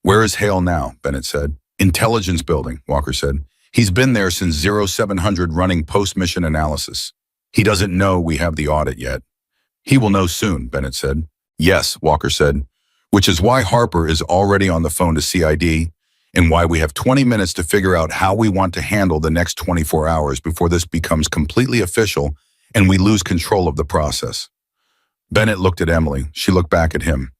Where is Hale now? Bennett said. Intelligence building, Walker said. He's been there since 0700 running post-mission analysis. He doesn't know we have the audit yet. He will know soon, Bennett said. Yes, Walker said, which is why Harper is already on the phone to CID and why we have 20 minutes to figure out how we want to handle the next 24 hours before this becomes completely official and we lose control of the process. Bennett looked at Emily. She looked back at him.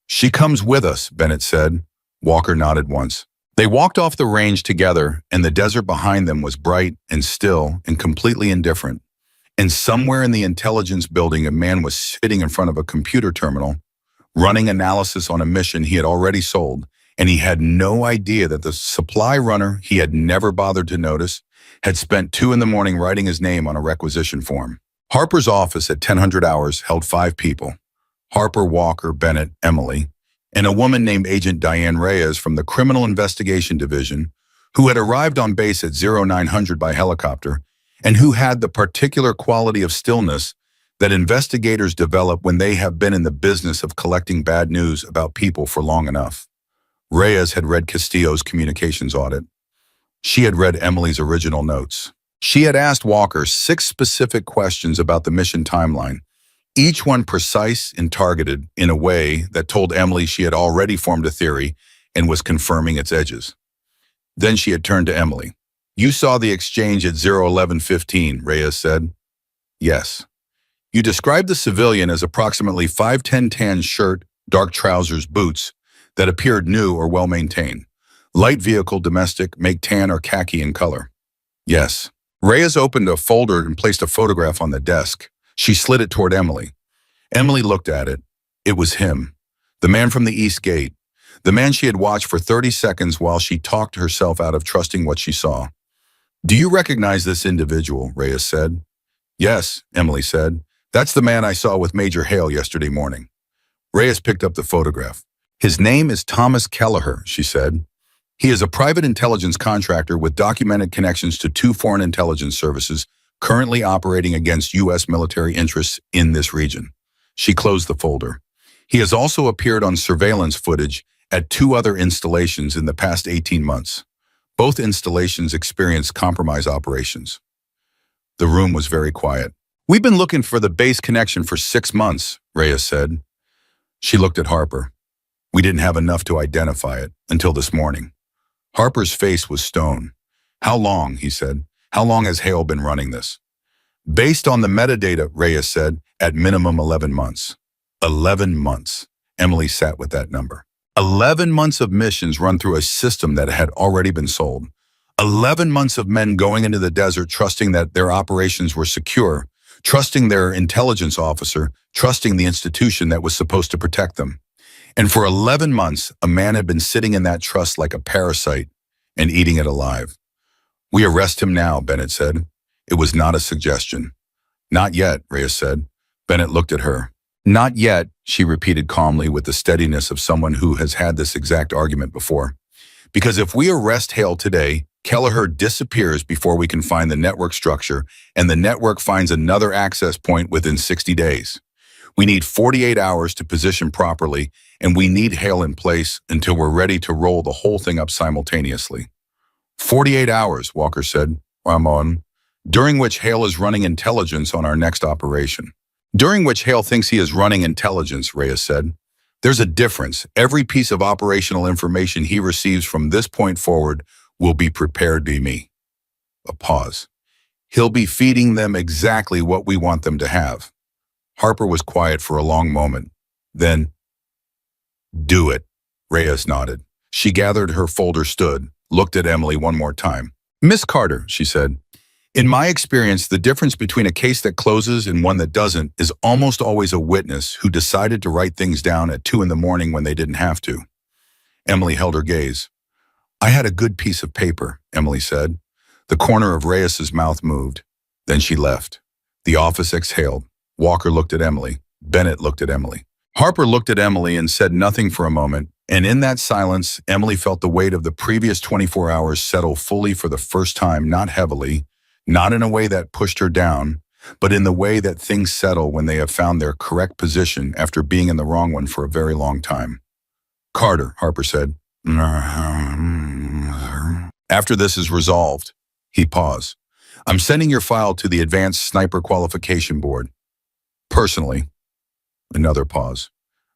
She comes with us, Bennett said. Walker nodded once. They walked off the range together, and the desert behind them was bright and still and completely indifferent. And somewhere in the intelligence building, a man was sitting in front of a computer terminal, running analysis on a mission he had already sold, and he had no idea that the supply runner he had never bothered to notice had spent 2 a.m. writing his name on a requisition form. Harper's office at 1000 hours held 5 people. Harper, Walker, Bennett, Emily, and a woman named Agent Diane Reyes from the Criminal Investigation Division, who had arrived on base at 0900 by helicopter, and who had the particular quality of stillness that investigators develop when they have been in the business of collecting bad news about people for long enough. Reyes had read Castillo's communications audit. She had read Emily's original notes. She had asked Walker 6 specific questions about the mission timeline, each one precise and targeted in a way that told Emily she had already formed a theory and was confirming its edges. Then she had turned to Emily. You saw the exchange at 011:15, Reyes said. Yes. You described the civilian as approximately 5'10" tan shirt, dark trousers, boots that appeared new or well-maintained. Light vehicle, domestic, make tan or khaki in color. Yes. Reyes opened a folder and placed a photograph on the desk. She slid it toward Emily. Emily looked at it. It was him, the man from the East Gate, the man she had watched for 30 seconds while she talked herself out of trusting what she saw. "Do you recognize this individual?" Reyes said. "Yes," Emily said. "That's the man I saw with Major Hale yesterday morning." Reyes picked up the photograph. "His name is Thomas Kelleher," she said. "He is a private intelligence contractor with documented connections to 2 foreign intelligence services currently operating against U.S. military interests in this region." She closed the folder. "He has also appeared on surveillance footage at 2 other installations in the past 18 months. Both installations experienced compromise operations." The room was very quiet. "We've been looking for the base connection for 6 months," Reyes said. She looked at Harper. "We didn't have enough to identify it until this morning." Harper's face was stone. "How long?" he said. "How long has Hale been running this?" "Based on the metadata," Reyes said, "at minimum 11 months. 11 months. Emily sat with that number. 11 months of missions run through a system that had already been sold. 11 months of men going into the desert trusting that their operations were secure, trusting their intelligence officer, trusting the institution that was supposed to protect them. And for 11 months, a man had been sitting in that trust like a parasite and eating it alive. "We arrest him now," Bennett said. It was not a suggestion. "Not yet," Reyes said. Bennett looked at her. "Not yet," she repeated calmly with the steadiness of someone who has had this exact argument before. "Because if we arrest Hale today, Kelleher disappears before we can find the network structure, and the network finds another access point within 60 days. We need 48 hours to position properly, and we need Hale in place until we're ready to roll the whole thing up simultaneously." 48 hours, Walker said, "Ramon, during which Hale is running intelligence on our next operation." "During which Hale thinks he is running intelligence," Reyes said. "There's a difference. Every piece of operational information he receives from this point forward will be prepared by me." A pause. "He'll be feeding them exactly what we want them to have." Harper was quiet for a long moment. Then, "Do it," Reyes nodded. She gathered her folder, stood, looked at Emily one more time. "Miss Carter," she said, "in my experience, the difference between a case that closes and one that doesn't is almost always a witness who decided to write things down at 2 in the morning when they didn't have to." Emily held her gaze. "I had a good piece of paper," Emily said. The corner of Reyes's mouth moved. Then she left. The office exhaled. Walker looked at Emily. Bennett looked at Emily. Harper looked at Emily and said nothing for a moment, and in that silence, Emily felt the weight of the previous 24 hours settle fully for the first time, not heavily, not in a way that pushed her down, but in the way that things settle when they have found their correct position after being in the wrong one for a very long time. "Carter," Harper said. "After this is resolved," he paused, "I'm sending your file to the Advanced Sniper Qualification Board. Personally." Another pause.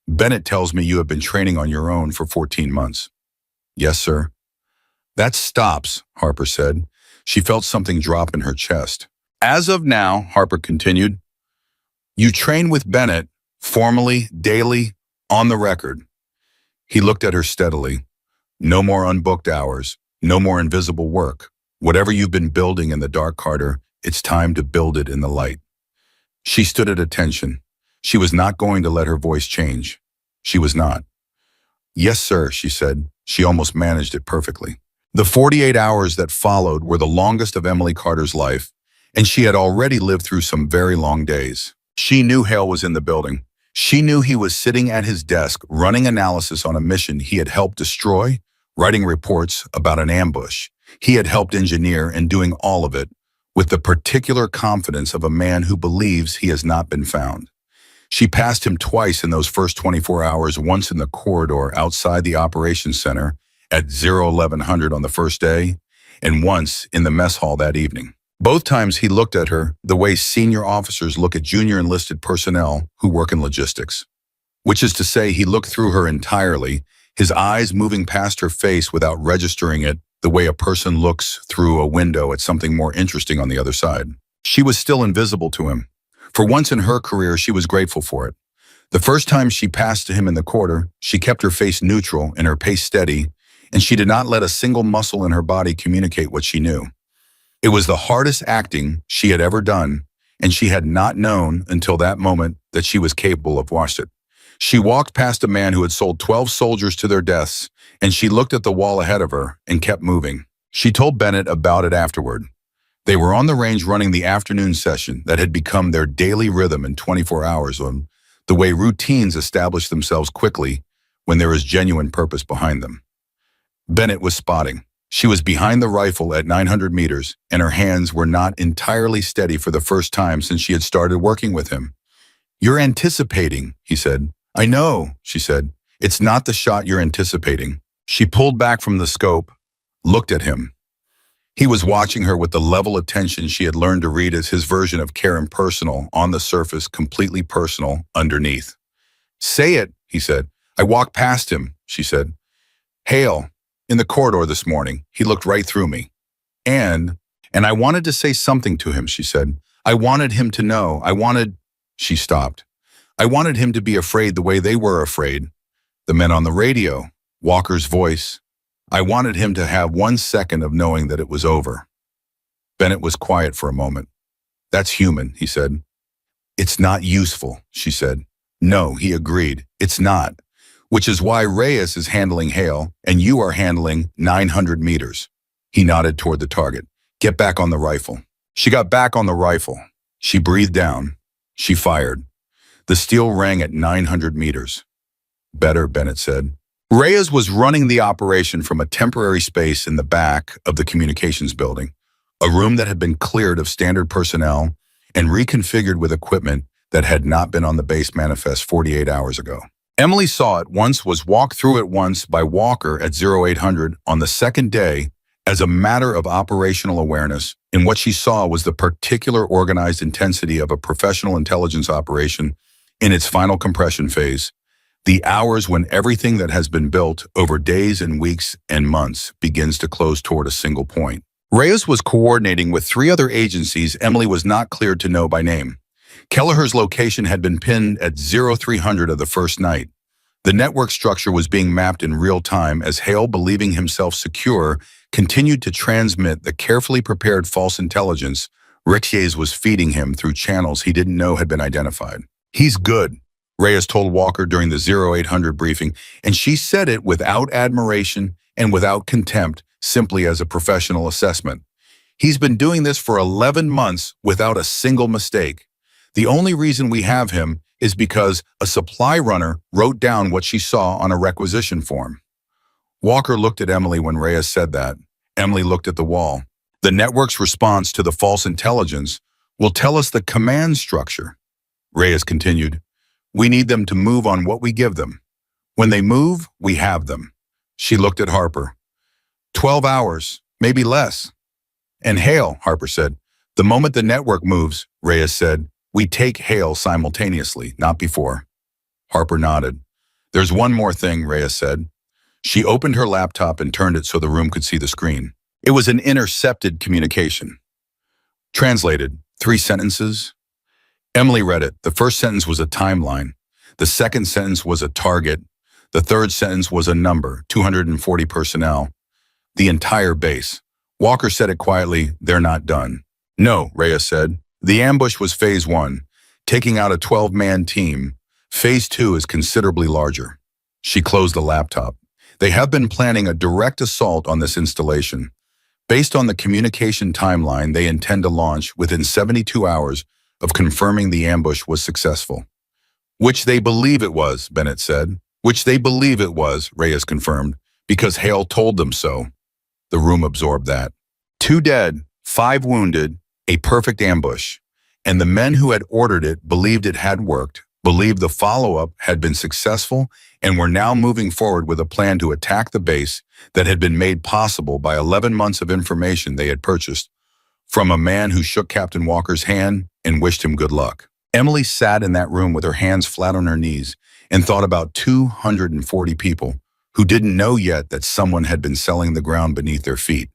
"Bennett tells me you have been training on your own for 14 months. "Yes, sir." "That stops," Harper said. She felt something drop in her chest. "As of now," Harper continued, "you train with Bennett, formally, daily, on the record." He looked at her steadily. "No more unbooked hours, no more invisible work. Whatever you've been building in the dark, Carter, it's time to build it in the light." She stood at attention. She was not going to let her voice change. She was not. "Yes, sir," she said. She almost managed it perfectly. The 48 hours that followed were the longest of Emily Carter's life, and she had already lived through some very long days. She knew Hale was in the building. She knew he was sitting at his desk running analysis on a mission he had helped destroy, writing reports about an ambush he had helped engineer, and doing all of it with the particular confidence of a man who believes he has not been found. She passed him twice in those first 24 hours, once in the corridor outside the operations center at 1100 on the first day, and once in the mess hall that evening. Both times he looked at her the way senior officers look at junior enlisted personnel who work in logistics. Which is to say, he looked through her entirely, his eyes moving past her face without registering it, the way a person looks through a window at something more interesting on the other side. She was still invisible to him. For once in her career, she was grateful for it. The first time she passed to him in the corridor, she kept her face neutral and her pace steady, and she did not let a single muscle in her body communicate what she knew. It was the hardest acting she had ever done, and she had not known until that moment that she was capable of watching it. She walked past a man who had sold 12 soldiers to their deaths, and she looked at the wall ahead of her and kept moving. She told Bennett about it afterward. They were on the range running the afternoon session that had become their daily rhythm in 24 hours, on the way routines establish themselves quickly when there is genuine purpose behind them. Bennett was spotting. She was behind the rifle at 900 meters, and her hands were not entirely steady for the first time since she had started working with him. "You're anticipating," he said. "I know," she said. "It's not the shot you're anticipating." She pulled back from the scope, looked at him. He was watching her with the level of attention she had learned to read as his version of care impersonal, on the surface, completely personal, underneath. "Say it," he said. "I walked past him," she said. "Hale, in the corridor this morning. He looked right through me. And I wanted to say something to him," she said. "I wanted him to know. She stopped. "I wanted him to be afraid the way they were afraid. The men on the radio, Walker's voice. I wanted him to have 1 second of knowing that it was over." Bennett was quiet for a moment. "That's human," he said. "It's not useful," she said. "No," he agreed. "It's not. Which is why Reyes is handling Hale, and you are handling 900 meters. He nodded toward the target. "Get back on the rifle." She got back on the rifle. She breathed down. She fired. The steel rang at 900 meters. "Better," Bennett said. Reyes was running the operation from a temporary space in the back of the communications building, a room that had been cleared of standard personnel and reconfigured with equipment that had not been on the base manifest 48 hours ago. Emily saw it once, was walked through it once by Walker at 0800 on the second day as a matter of operational awareness, and what she saw was the particular organized intensity of a professional intelligence operation in its final compression phase, the hours when everything that has been built over days and weeks and months begins to close toward a single point. Reyes was coordinating with 3 other agencies Emily was not cleared to know by name. Kelleher's location had been pinned at 0300 of the first night. The network structure was being mapped in real time as Hale, believing himself secure, continued to transmit the carefully prepared false intelligence Rixiers was feeding him through channels he didn't know had been identified. "He's good," Reyes told Walker during the 0800 briefing, and she said it without admiration and without contempt, simply as a professional assessment. "He's been doing this for 11 months without a single mistake. The only reason we have him is because a supply runner wrote down what she saw on a requisition form." Walker looked at Emily when Reyes said that. Emily looked at the wall. "The network's response to the false intelligence will tell us the command structure," Reyes continued. "We need them to move on what we give them. When they move, we have them." She looked at Harper. 12 hours, maybe less." "And Hale," Harper said. "The moment the network moves," Reyes said, "we take Hale simultaneously, not before." Harper nodded. "There's one more thing," Reyes said. She opened her laptop and turned it so the room could see the screen. It was an intercepted communication. Translated, 3 sentences. Emily read it. The first sentence was a timeline. The second sentence was a target. The third sentence was a number, 240 personnel. The entire base. Walker said it quietly, "They're not done." "No," Reyes said. "The ambush was phase 1, taking out a 12-man team. Phase 2 is considerably larger." She closed the laptop. "They have been planning a direct assault on this installation. Based on the communication timeline, they intend to launch within 72 hours of confirming the ambush was successful." "Which they believe it was," Bennett said. "Which they believe it was," Reyes confirmed, "because Hale told them so." The room absorbed that. 2 dead, 5 wounded, a perfect ambush. And the men who had ordered it believed it had worked, believed the follow-up had been successful, and were now moving forward with a plan to attack the base that had been made possible by 11 months of information they had purchased from a man who shook Captain Walker's hand and wished him good luck. Emily sat in that room with her hands flat on her knees and thought about 240 people who didn't know yet that someone had been selling the ground beneath their feet.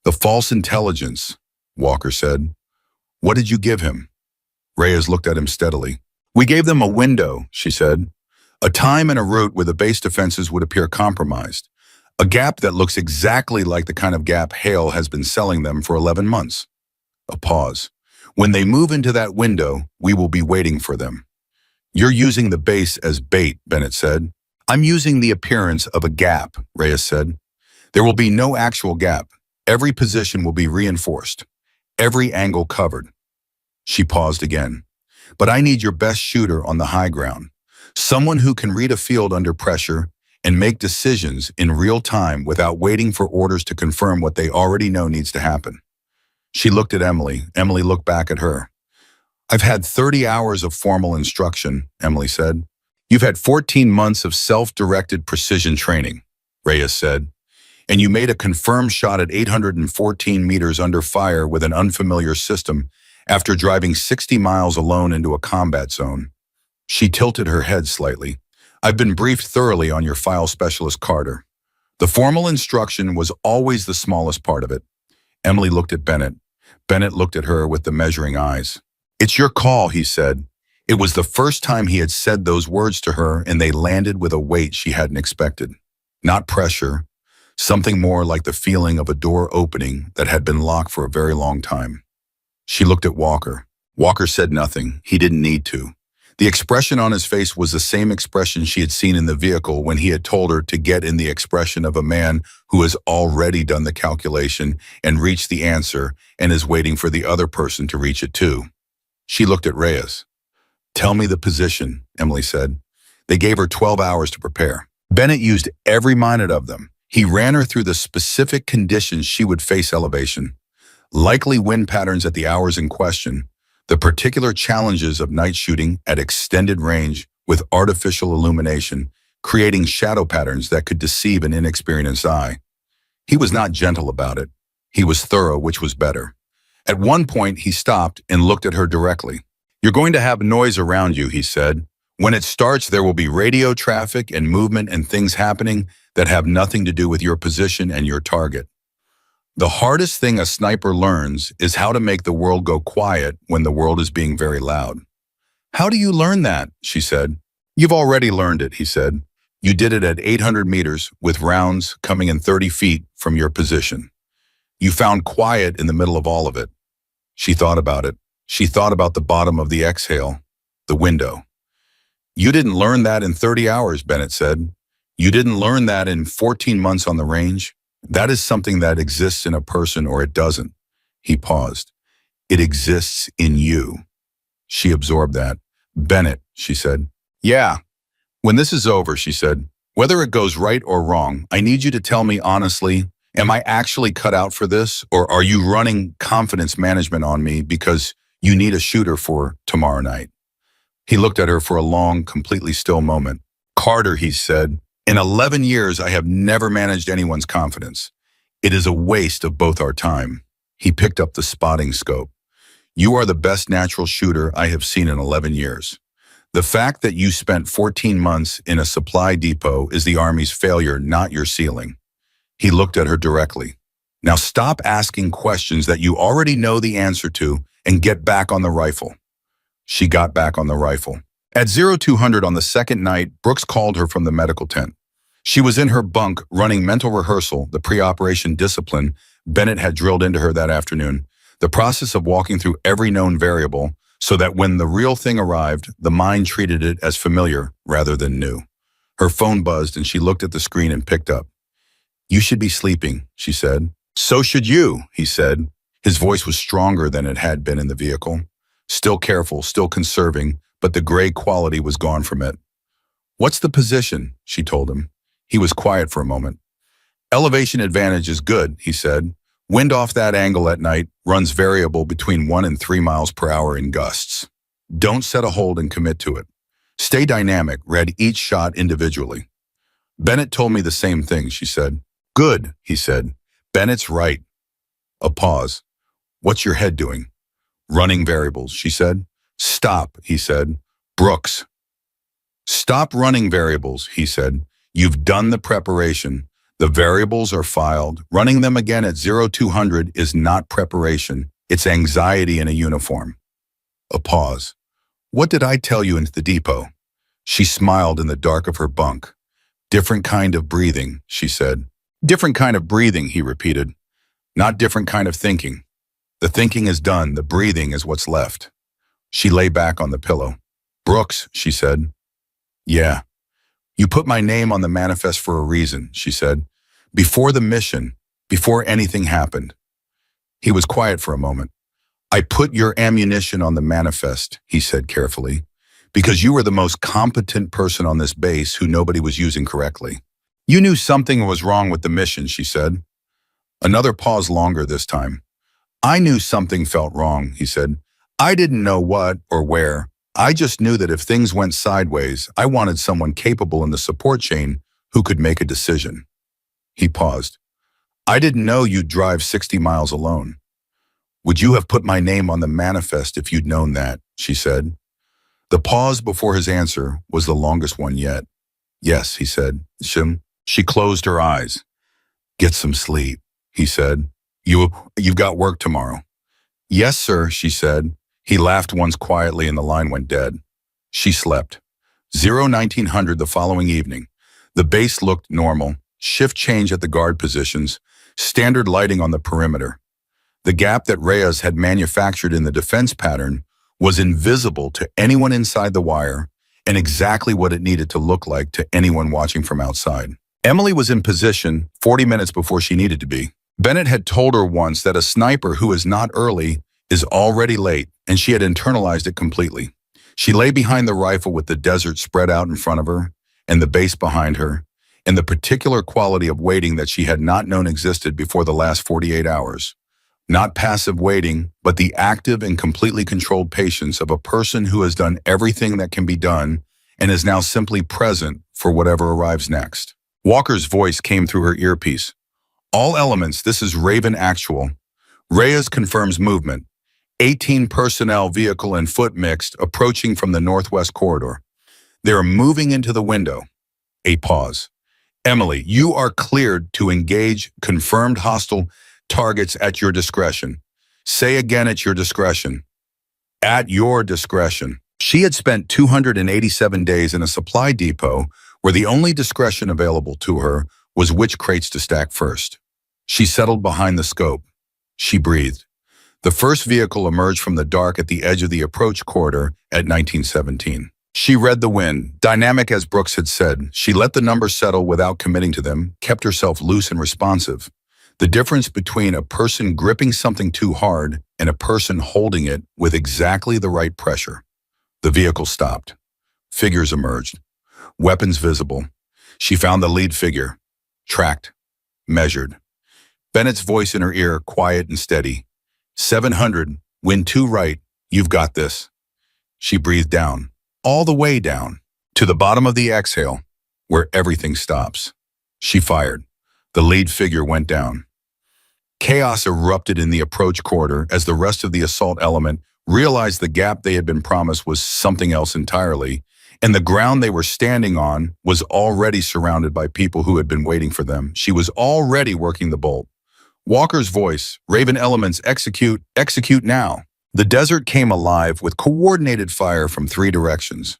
"The false intelligence," Walker said. "What did you give him?" Reyes looked at him steadily. "We gave them a window," she said. "A time and a route where the base defenses would appear compromised. A gap that looks exactly like the kind of gap Hale has been selling them for 11 months. A pause. When they move into that window, we will be waiting for them. You're using the base as bait, Bennett said. I'm using the appearance of a gap, Reyes said. There will be no actual gap. Every position will be reinforced. Every angle covered. She paused again. But I need your best shooter on the high ground. Someone who can read a field under pressure and make decisions in real time without waiting for orders to confirm what they already know needs to happen. She looked at Emily. Emily looked back at her. I've had 30 hours of formal instruction, Emily said. You've had 14 months of self-directed precision training, Reyes said. And you made a confirmed shot at 814 meters under fire with an unfamiliar system after driving 60 miles alone into a combat zone. She tilted her head slightly. I've been briefed thoroughly on your file specialist, Carter. The formal instruction was always the smallest part of it. Emily looked at Bennett. Bennett looked at her with the measuring eyes. It's your call, he said. It was the first time he had said those words to her, and they landed with a weight she hadn't expected. Not pressure, something more like the feeling of a door opening that had been locked for a very long time. She looked at Walker. Walker said nothing. He didn't need to. The expression on his face was the same expression she had seen in the vehicle when he had told her to get in the expression of a man who has already done the calculation and reached the answer and is waiting for the other person to reach it too. She looked at Reyes. Tell me the position, Emily said. They gave her 12 hours to prepare. Bennett used every minute of them. He ran her through the specific conditions she would face: elevation, likely wind patterns at the hours in question, the particular challenges of night shooting at extended range with artificial illumination, creating shadow patterns that could deceive an inexperienced eye. He was not gentle about it. He was thorough, which was better. At one point, he stopped and looked at her directly. You're going to have noise around you, he said. When it starts, there will be radio traffic and movement and things happening that have nothing to do with your position and your target. The hardest thing a sniper learns is how to make the world go quiet when the world is being very loud. How do you learn that? She said. You've already learned it, he said. You did it at 800 meters with rounds coming in 30 feet from your position. You found quiet in the middle of all of it. She thought about it. She thought about the bottom of the exhale, the window. You didn't learn that in 30 hours, Bennett said. You didn't learn that in 14 months on the range. That is something that exists in a person or it doesn't. He paused. It exists in you. She absorbed that. Bennett, she said. Yeah. When this is over, she said, whether it goes right or wrong, I need you to tell me honestly, am I actually cut out for this, or are you running confidence management on me because you need a shooter for tomorrow night? He looked at her for a long, completely still moment. Carter, he said, in 11 years, I have never managed anyone's confidence. It is a waste of both our time. He picked up the spotting scope. You are the best natural shooter I have seen in 11 years. The fact that you spent 14 months in a supply depot is the Army's failure, not your ceiling. He looked at her directly. Now stop asking questions that you already know the answer to and get back on the rifle. She got back on the rifle. At 0200 on the second night, Brooks called her from the medical tent. She was in her bunk running mental rehearsal, the pre-operation discipline Bennett had drilled into her that afternoon, the process of walking through every known variable so that when the real thing arrived, the mind treated it as familiar rather than new. Her phone buzzed and she looked at the screen and picked up. You should be sleeping, she said. So should you, he said. His voice was stronger than it had been in the vehicle. Still careful, still conserving, but the gray quality was gone from it. What's the position? She told him. He was quiet for a moment. Elevation advantage is good, he said. Wind off that angle at night runs variable between 1 and 3 miles per hour in gusts. Don't set a hold and commit to it. Stay dynamic, read each shot individually. Bennett told me the same thing, she said. Good, he said. Bennett's right. A pause. What's your head doing? Running variables, she said. Stop, he said. Brooks. Stop running variables, he said. You've done the preparation. The variables are filed. Running them again at 0200 is not preparation. It's anxiety in a uniform. A pause. What did I tell you in the depot? She smiled in the dark of her bunk. Different kind of breathing, she said. Different kind of breathing, he repeated. Not different kind of thinking. The thinking is done, the breathing is what's left. She lay back on the pillow. Brooks, she said. Yeah. You put my name on the manifest for a reason, she said. Before the mission, before anything happened. He was quiet for a moment. I put your ammunition on the manifest, he said carefully, because you were the most competent person on this base who nobody was using correctly. You knew something was wrong with the mission, she said. Another pause longer this time. I knew something felt wrong, he said. I didn't know what or where. I just knew that if things went sideways, I wanted someone capable in the support chain who could make a decision. He paused. I didn't know you'd drive 60 miles alone. Would you have put my name on the manifest if you'd known that, she said. The pause before his answer was the longest one yet. Yes, he said. She closed her eyes. Get some sleep, he said. You've got work tomorrow. Yes, sir, she said. He laughed once quietly and the line went dead. She slept. 1900 the following evening. The base looked normal. Shift change at the guard positions. Standard lighting on the perimeter. The gap that Reyes had manufactured in the defense pattern was invisible to anyone inside the wire and exactly what it needed to look like to anyone watching from outside. Emily was in position 40 minutes before she needed to be. Bennett had told her once that a sniper who is not early is already late, and she had internalized it completely. She lay behind the rifle with the desert spread out in front of her and the base behind her, and the particular quality of waiting that she had not known existed before the last 48 hours. Not passive waiting, but the active and completely controlled patience of a person who has done everything that can be done and is now simply present for whatever arrives next. Walker's voice came through her earpiece. All elements, this is Raven Actual. Reyes confirms movement. 18 personnel, vehicle and foot mixed, approaching from the northwest corridor. They are moving into the window. A pause. Emily, you are cleared to engage confirmed hostile targets at your discretion. Say again at your discretion. At your discretion. She had spent 287 days in a supply depot where the only discretion available to her was which crates to stack first. She settled behind the scope. She breathed. The first vehicle emerged from the dark at the edge of the approach corridor at 1917. She read the wind. Dynamic as Brooks had said, she let the numbers settle without committing to them, kept herself loose and responsive. The difference between a person gripping something too hard and a person holding it with exactly the right pressure. The vehicle stopped. Figures emerged. Weapons visible. She found the lead figure. Tracked. Measured. Bennett's voice in her ear, quiet and steady. 700, wind 2 right, you've got this. She breathed down, all the way down, to the bottom of the exhale, where everything stops. She fired. The lead figure went down. Chaos erupted in the approach corridor as the rest of the assault element realized the gap they had been promised was something else entirely, and the ground they were standing on was already surrounded by people who had been waiting for them. She was already working the bolt. Walker's voice, Raven elements, execute now. The desert came alive with coordinated fire from 3 directions.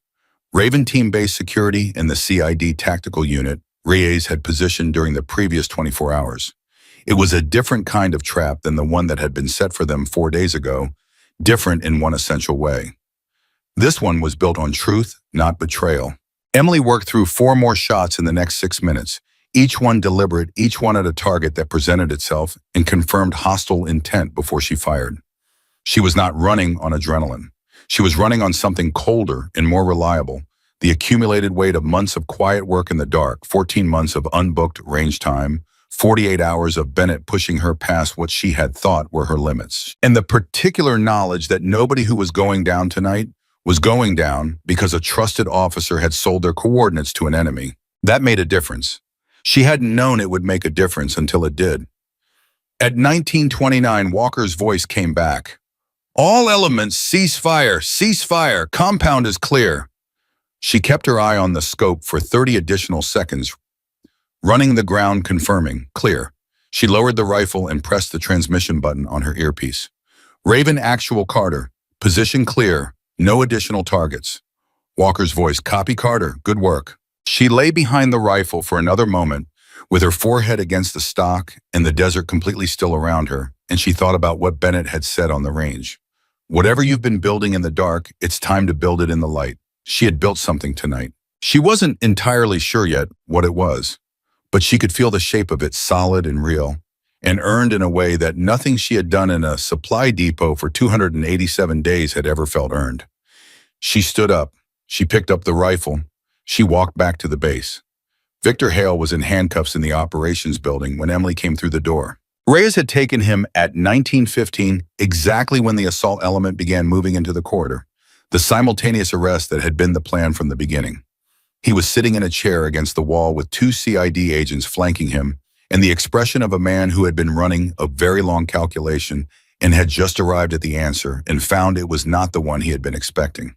Raven team-based security and the CID tactical unit Reyes had positioned during the previous 24 hours. It was a different kind of trap than the one that had been set for them 4 days ago, different in one essential way. This one was built on truth, not betrayal. Emily worked through 4 more shots in the next 6 minutes, each one deliberate, each one at a target that presented itself and confirmed hostile intent before she fired. She was not running on adrenaline. She was running on something colder and more reliable, the accumulated weight of months of quiet work in the dark, 14 months of unbooked range time, 48 hours of Bennett pushing her past what she had thought were her limits, and the particular knowledge that nobody who was going down tonight was going down because a trusted officer had sold their coordinates to an enemy. That made a difference. She hadn't known it would make a difference until it did. At 1929, Walker's voice came back. All elements, cease fire, cease fire, compound is clear. She kept her eye on the scope for 30 additional seconds, running the ground confirming, clear. She lowered the rifle and pressed the transmission button on her earpiece. Raven Actual Carter, position clear, no additional targets. Walker's voice, copy Carter, good work. She lay behind the rifle for another moment, with her forehead against the stock and the desert completely still around her, and she thought about what Bennett had said on the range. Whatever you've been building in the dark, it's time to build it in the light. She had built something tonight. She wasn't entirely sure yet what it was, but she could feel the shape of it solid and real, and earned in a way that nothing she had done in a supply depot for 287 days had ever felt earned. She stood up. She picked up the rifle. She walked back to the base. Victor Hale was in handcuffs in the operations building when Emily came through the door. Reyes had taken him at 19:15, exactly when the assault element began moving into the corridor, the simultaneous arrest that had been the plan from the beginning. He was sitting in a chair against the wall with two CID agents flanking him, and the expression of a man who had been running a very long calculation and had just arrived at the answer and found it was not the one he had been expecting.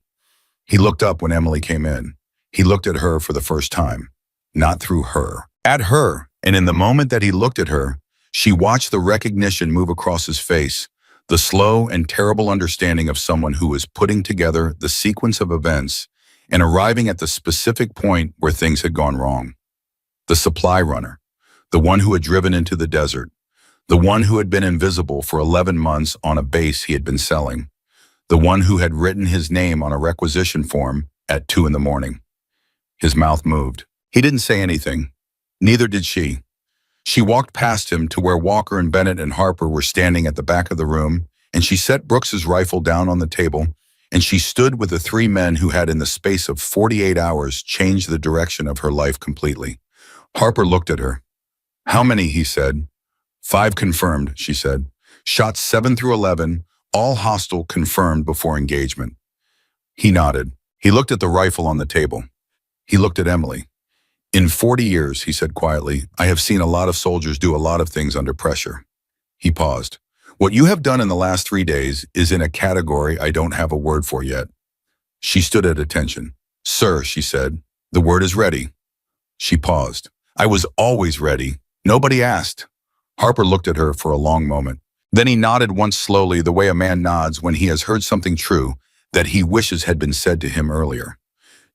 He looked up when Emily came in. He looked at her for the first time, not through her, at her, and in the moment that he looked at her, she watched the recognition move across his face, the slow and terrible understanding of someone who was putting together the sequence of events and arriving at the specific point where things had gone wrong. The supply runner, the one who had driven into the desert, the one who had been invisible for 11 months on a base he had been selling, the one who had written his name on a requisition form at 2 in the morning. His mouth moved. He didn't say anything. Neither did she. She walked past him to where Walker and Bennett and Harper were standing at the back of the room, and she set Brooks's rifle down on the table, and she stood with the three men who had in the space of 48 hours changed the direction of her life completely. Harper looked at her. "How many?" he said. "5 confirmed," she said. "Shots 7 through 11, all hostile confirmed before engagement." He nodded. He looked at the rifle on the table. He looked at Emily. "In 40 years, he said quietly, I have seen a lot of soldiers do a lot of things under pressure." He paused. "What you have done in the last 3 days is in a category I don't have a word for yet." She stood at attention. "Sir," she said, "the word is ready." She paused. "I was always ready. Nobody asked." Harper looked at her for a long moment. Then he nodded once slowly, the way a man nods when he has heard something true that he wishes had been said to him earlier.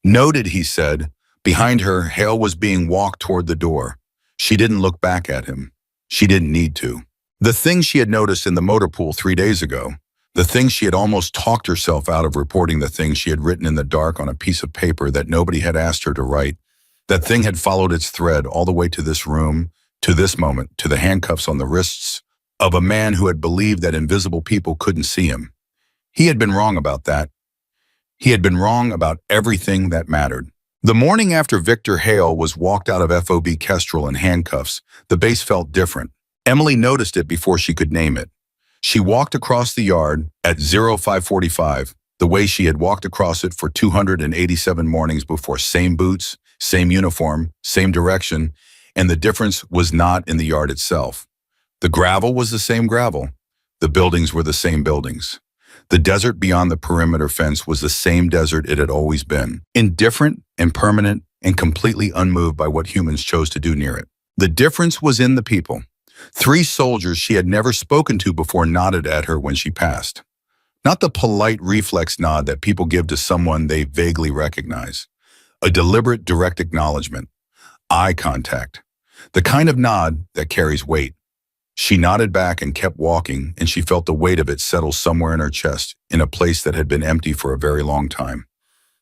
"Noted," he said. Behind her, Hale was being walked toward the door. She didn't look back at him. She didn't need to. The thing she had noticed in the motor pool 3 days ago, the thing she had almost talked herself out of reporting, the thing she had written in the dark on a piece of paper that nobody had asked her to write, that thing had followed its thread all the way to this room, to this moment, to the handcuffs on the wrists of a man who had believed that invisible people couldn't see him. He had been wrong about that. He had been wrong about everything that mattered. The morning after Victor Hale was walked out of FOB Kestrel in handcuffs, the base felt different. Emily noticed it before she could name it. She walked across the yard at 05:45, the way she had walked across it for 287 mornings before, same boots, same uniform, same direction, and the difference was not in the yard itself. The gravel was the same gravel. The buildings were the same buildings. The desert beyond the perimeter fence was the same desert it had always been, indifferent, impermanent, and completely unmoved by what humans chose to do near it. The difference was in the people. 3 soldiers she had never spoken to before nodded at her when she passed. Not the polite reflex nod that people give to someone they vaguely recognize. A deliberate, direct acknowledgement. Eye contact. The kind of nod that carries weight. She nodded back and kept walking, and she felt the weight of it settle somewhere in her chest, in a place that had been empty for a very long time.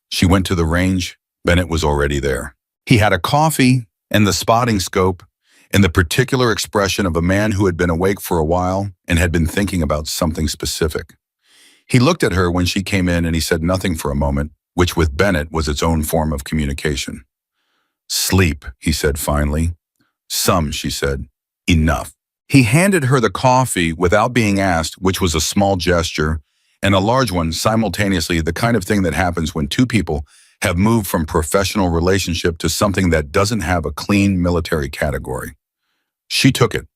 She went to the range. Bennett was already there. He had a coffee and the spotting scope and the particular expression of a man who had been awake for a while and had been thinking about something specific. He looked at her when she came in and he said nothing for a moment, which with Bennett was its own form of communication. "Sleep," he said finally. "Some," she said. "Enough." He handed her the coffee without being asked, which was a small gesture, and a large one simultaneously, the kind of thing that happens when 2 people have moved from professional relationship to something that doesn't have a clean military category. She took it.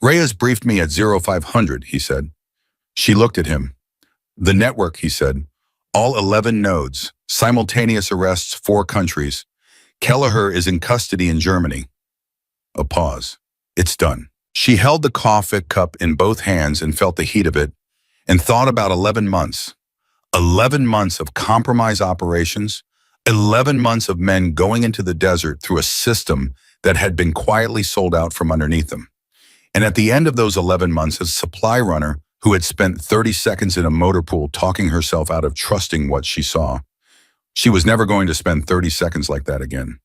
"Reyes briefed me at 0500, he said. She looked at him. "The network," he said. "All 11 nodes, simultaneous arrests, 4 countries. Kelleher is in custody in Germany." A pause. "It's done." She held the coffee cup in both hands and felt the heat of it, and thought about 11 months. 11 months of compromise operations, 11 months of men going into the desert through a system that had been quietly sold out from underneath them. And at the end of those 11 months, a supply runner who had spent 30 seconds in a motor pool talking herself out of trusting what she saw. She was never going to spend 30 seconds like that again.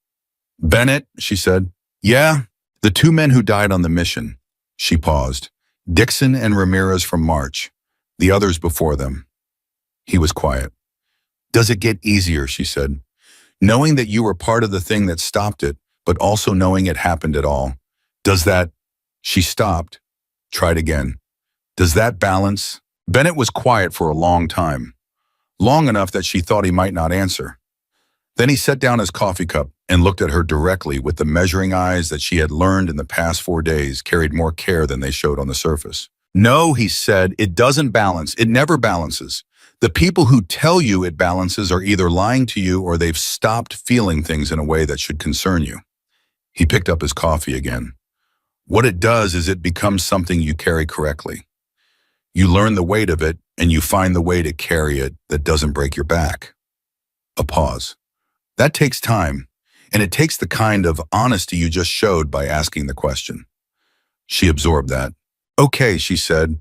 Bennett, she said. Yeah, the two men who died on the mission. She paused. Dixon and Ramirez from March. The others before them. He was quiet. Does it get easier, she said. Knowing that you were part of the thing that stopped it, but also knowing it happened at all. Does that... She stopped. Tried again. Does that balance? Bennett was quiet for a long time. Long enough that she thought he might not answer. Then he set down his coffee cup and looked at her directly with the measuring eyes that she had learned in the past 4 days carried more care than they showed on the surface. No, he said, it doesn't balance. It never balances. The people who tell you it balances are either lying to you or they've stopped feeling things in a way that should concern you. He picked up his coffee again. What it does is it becomes something you carry correctly. You learn the weight of it and you find the way to carry it that doesn't break your back. A pause. That takes time, and it takes the kind of honesty you just showed by asking the question. She absorbed that. Okay, she said.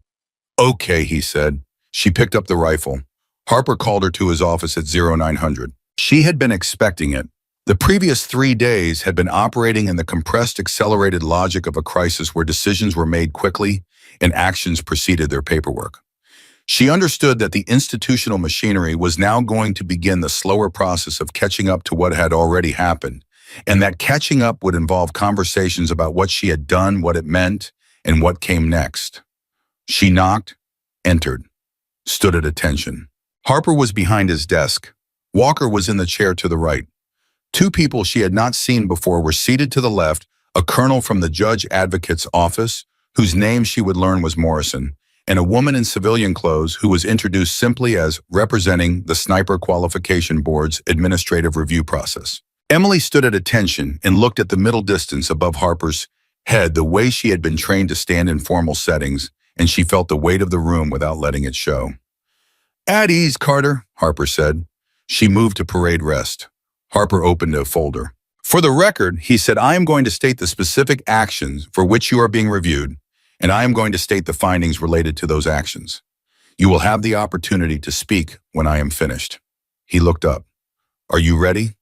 Okay, he said. She picked up the rifle. Harper called her to his office at 0900. She had been expecting it. The previous 3 days had been operating in the compressed, accelerated logic of a crisis where decisions were made quickly and actions preceded their paperwork. She understood that the institutional machinery was now going to begin the slower process of catching up to what had already happened, and that catching up would involve conversations about what she had done, what it meant, and what came next. She knocked, entered, stood at attention. Harper was behind his desk. Walker was in the chair to the right. 2 people she had not seen before were seated to the left, a colonel from the judge advocate's office, whose name she would learn was Morrison, and a woman in civilian clothes who was introduced simply as representing the Sniper Qualification Board's administrative review process. Emily stood at attention and looked at the middle distance above Harper's head the way she had been trained to stand in formal settings, and she felt the weight of the room without letting it show. At ease, Carter, Harper said. She moved to parade rest. Harper opened a folder. For the record, he said, I am going to state the specific actions for which you are being reviewed, and I am going to state the findings related to those actions. You will have the opportunity to speak when I am finished. He looked up. Are you ready?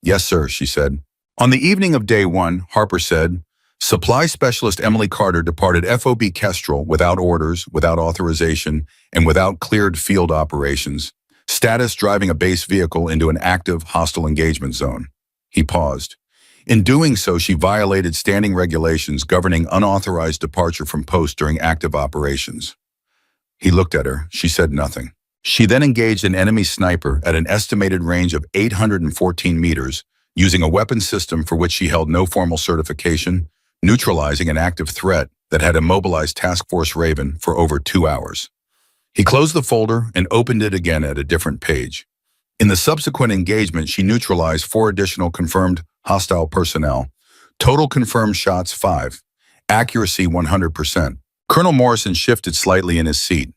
Yes, sir, she said. On the evening of day 1, Harper said, Supply Specialist Emily Carter departed FOB Kestrel without orders, without authorization, and without cleared field operations. Status driving a base vehicle into an active hostile engagement zone. He paused. In doing so, she violated standing regulations governing unauthorized departure from post during active operations. He looked at her. She said nothing. She then engaged an enemy sniper at an estimated range of 814 meters, using a weapon system for which she held no formal certification, neutralizing an active threat that had immobilized Task Force Raven for over 2 hours. He closed the folder and opened it again at a different page. In the subsequent engagement, she neutralized 4 additional confirmed hostile personnel. Total confirmed shots 5. Accuracy 100%. Colonel Morrison shifted slightly in his seat.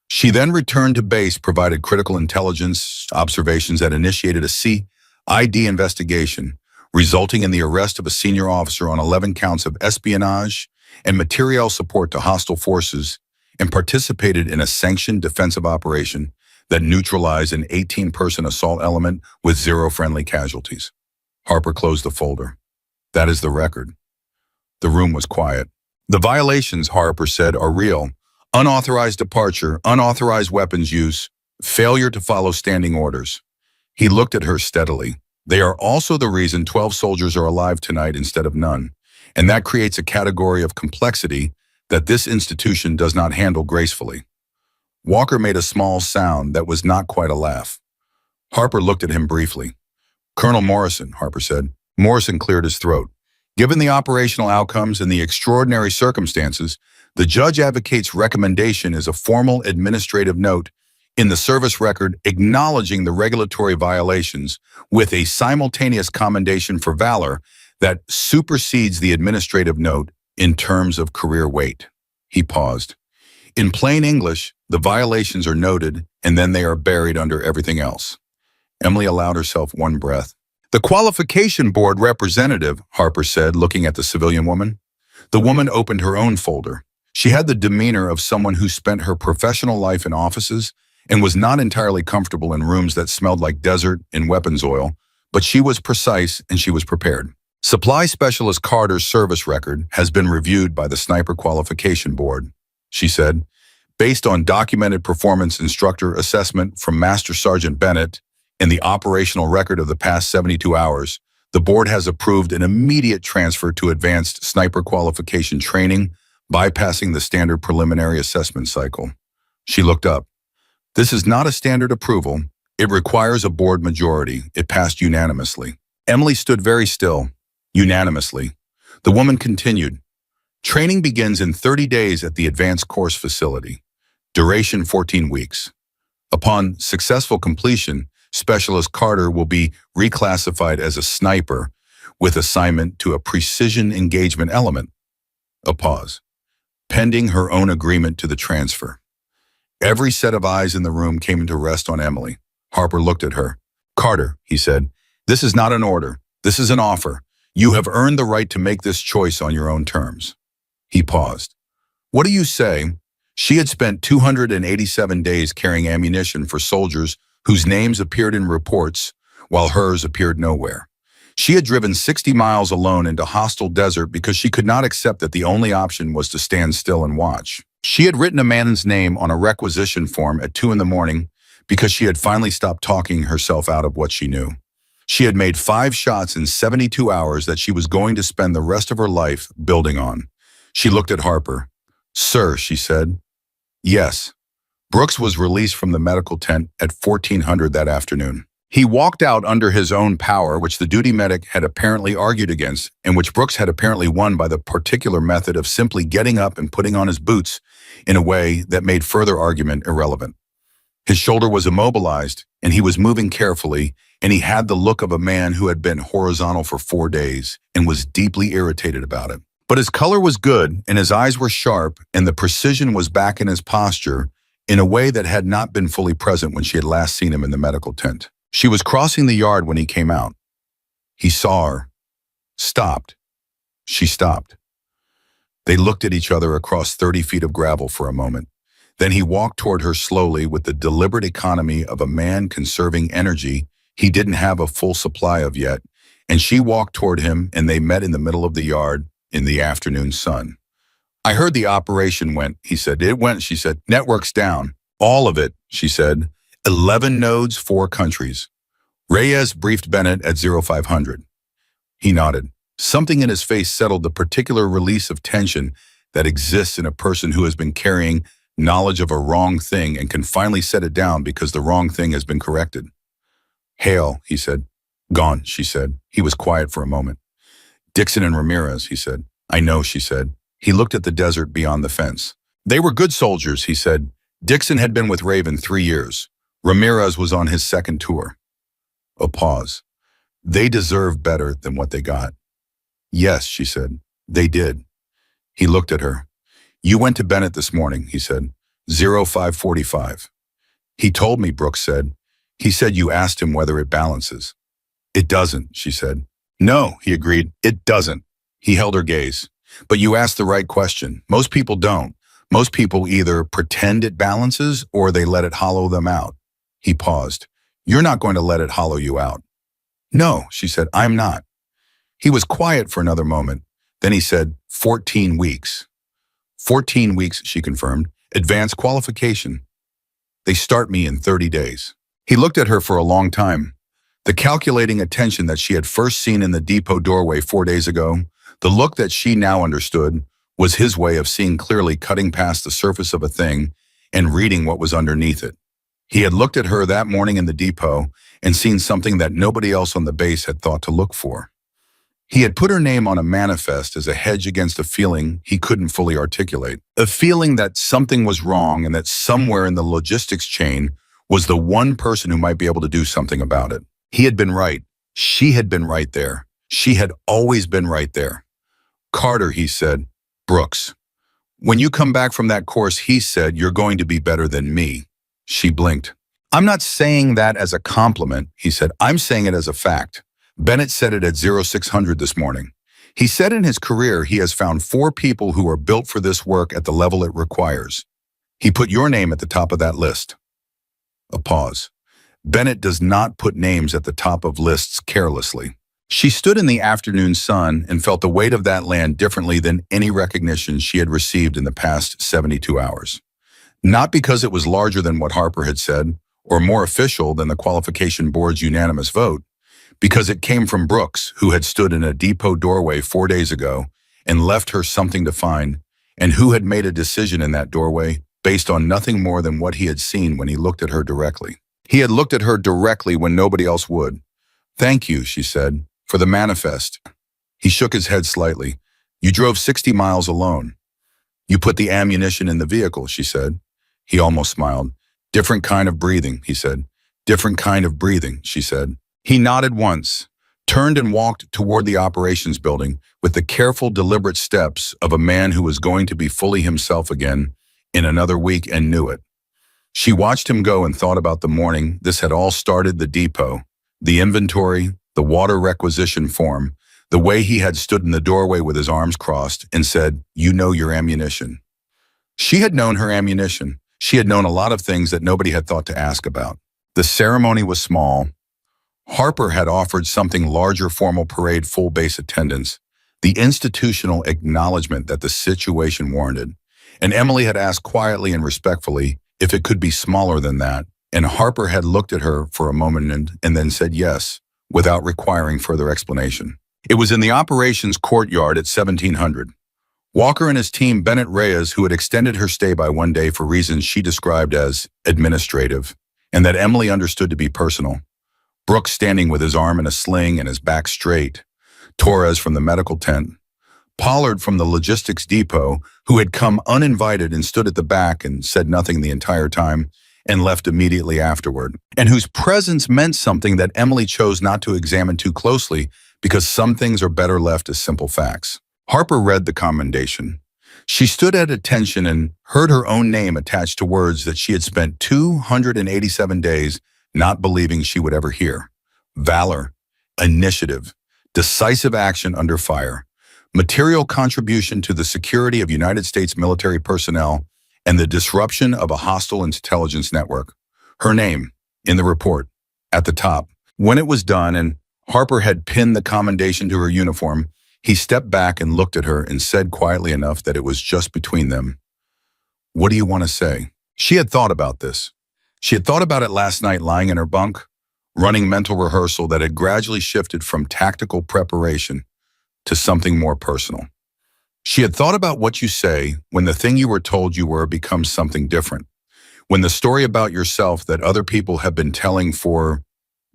She then returned to base, provided critical intelligence observations that initiated a CID investigation, resulting in the arrest of a senior officer on 11 counts of espionage and material support to hostile forces, and participated in a sanctioned defensive operation that neutralized an 18-person assault element with 0 friendly casualties. Harper closed the folder. That is the record. The room was quiet. The violations, Harper said, are real. Unauthorized departure, unauthorized weapons use, failure to follow standing orders. He looked at her steadily. They are also the reason 12 soldiers are alive tonight instead of none, and that creates a category of complexity that this institution does not handle gracefully. Walker made a small sound that was not quite a laugh. Harper looked at him briefly. Colonel Morrison, Harper said. Morrison cleared his throat. Given the operational outcomes and the extraordinary circumstances, the judge advocate's recommendation is a formal administrative note in the service record acknowledging the regulatory violations with a simultaneous commendation for valor that supersedes the administrative note in terms of career weight. He paused. In plain English, the violations are noted and then they are buried under everything else. Emily allowed herself one breath. The qualification board representative, Harper said, looking at the civilian woman. The woman opened her own folder. She had the demeanor of someone who spent her professional life in offices and was not entirely comfortable in rooms that smelled like desert and weapons oil, but she was precise and she was prepared. Supply Specialist Carter's service record has been reviewed by the Sniper Qualification Board, she said. Based on documented performance instructor assessment from Master Sergeant Bennett and the operational record of the past 72 hours, the board has approved an immediate transfer to advanced sniper qualification training, bypassing the standard preliminary assessment cycle. She looked up. This is not a standard approval. It requires a board majority. It passed unanimously. Emily stood very still. Unanimously. The woman continued. Training begins in 30 days at the advanced course facility. Duration 14 weeks. Upon successful completion, Specialist Carter will be reclassified as a sniper with assignment to a precision engagement element. A pause. Pending her own agreement to the transfer. Every set of eyes in the room came to rest on Emily. Harper looked at her. Carter, he said, this is not an order. This is an offer. You have earned the right to make this choice on your own terms. He paused. What do you say? She had spent 287 days carrying ammunition for soldiers whose names appeared in reports while hers appeared nowhere. She had driven 60 miles alone into hostile desert because she could not accept that the only option was to stand still and watch. She had written a man's name on a requisition form at 2 a.m. because she had finally stopped talking herself out of what she knew. She had made 5 shots in 72 hours that she was going to spend the rest of her life building on. She looked at Harper. Sir, she said. Yes. Brooks was released from the medical tent at 1400 that afternoon. He walked out under his own power, which the duty medic had apparently argued against, and which Brooks had apparently won by the particular method of simply getting up and putting on his boots in a way that made further argument irrelevant. His shoulder was immobilized, and he was moving carefully, and he had the look of a man who had been horizontal for 4 days and was deeply irritated about it. But his color was good, and his eyes were sharp, and the precision was back in his posture in a way that had not been fully present when she had last seen him in the medical tent. She was crossing the yard when he came out. He saw her. Stopped. She stopped. They looked at each other across 30 feet of gravel for a moment. Then he walked toward her slowly with the deliberate economy of a man conserving energy he didn't have a full supply of yet, and she walked toward him, and they met in the middle of the yard in the afternoon sun. I heard the operation went, he said. It went, she said. Network's down. All of it, she said. 11 nodes, 4 countries. Reyes briefed Bennett at 0500. He nodded. Something in his face settled the particular release of tension that exists in a person who has been carrying knowledge of a wrong thing and can finally set it down because the wrong thing has been corrected. Hale, he said. Gone, she said. He was quiet for a moment. Dixon and Ramirez, he said. I know, she said. He looked at the desert beyond the fence. They were good soldiers, he said. Dixon had been with Raven 3 years. Ramirez was on his 2nd tour. A pause. They deserve better than what they got. Yes, she said. They did. He looked at her. You went to Bennett this morning, he said. 0545. He told me, Brooks said. He said you asked him whether it balances. It doesn't, she said. No, he agreed. It doesn't. He held her gaze. But you asked the right question. Most people don't. Most people either pretend it balances or they let it hollow them out. He paused. You're not going to let it hollow you out. No, she said, I'm not. He was quiet for another moment. Then he said, 14 weeks. 14 weeks, she confirmed. Advanced qualification. They start me in 30 days. He looked at her for a long time. The calculating attention that she had first seen in the depot doorway 4 days ago, the look that she now understood, was his way of seeing clearly, cutting past the surface of a thing and reading what was underneath it. He had looked at her that morning in the depot and seen something that nobody else on the base had thought to look for. He had put her name on a manifest as a hedge against a feeling he couldn't fully articulate, a feeling that something was wrong and that somewhere in the logistics chain was the one person who might be able to do something about it. He had been right. She had been right there. She had always been right there. Carter, he said. Brooks. When you come back from that course, he said, you're going to be better than me. She blinked. I'm not saying that as a compliment, he said. I'm saying it as a fact. Bennett said it at 0600 this morning. He said in his career he has found 4 people who are built for this work at the level it requires. He put your name at the top of that list. A pause. Bennett does not put names at the top of lists carelessly. She stood in the afternoon sun and felt the weight of that land differently than any recognition she had received in the past 72 hours. Not because it was larger than what Harper had said, or more official than the qualification board's unanimous vote, because it came from Brooks, who had stood in a depot doorway 4 days ago and left her something to find, and who had made a decision in that doorway based on nothing more than what he had seen when he looked at her directly. He had looked at her directly when nobody else would. "Thank you," she said, "for the manifest." He shook his head slightly. "You drove 60 miles alone." "You put the ammunition in the vehicle," she said. He almost smiled. "Different kind of breathing," he said. "Different kind of breathing," she said. He nodded once, turned and walked toward the operations building with the careful, deliberate steps of a man who was going to be fully himself again in another week and knew it. She watched him go and thought about the morning this had all started: the depot, the inventory, the water requisition form, the way he had stood in the doorway with his arms crossed and said, "You know your ammunition." She had known her ammunition. She had known a lot of things that nobody had thought to ask about. The ceremony was small. Harper had offered something larger: formal parade, full base attendance, the institutional acknowledgement that the situation warranted. And Emily had asked quietly and respectfully if it could be smaller than that, and Harper had looked at her for a moment and then said yes, without requiring further explanation. It was in the operations courtyard at 1700. Walker and his team, Bennett Reyes, who had extended her stay by 1 day for reasons she described as administrative, and that Emily understood to be personal. Brooks standing with his arm in a sling and his back straight. Torres from the medical tent. Pollard from the logistics depot, who had come uninvited and stood at the back and said nothing the entire time and left immediately afterward, and whose presence meant something that Emily chose not to examine too closely because some things are better left as simple facts. Harper read the commendation. She stood at attention and heard her own name attached to words that she had spent 287 days not believing she would ever hear. Valor, initiative, decisive action under fire, material contribution to the security of United States military personnel, and the disruption of a hostile intelligence network. Her name, in the report, at the top. When it was done and Harper had pinned the commendation to her uniform, he stepped back and looked at her and said quietly enough that it was just between them, "What do you want to say?" She had thought about this. She had thought about it last night lying in her bunk, running mental rehearsal that had gradually shifted from tactical preparation to something more personal. She had thought about what you say when the thing you were told you were becomes something different, when the story about yourself that other people have been telling for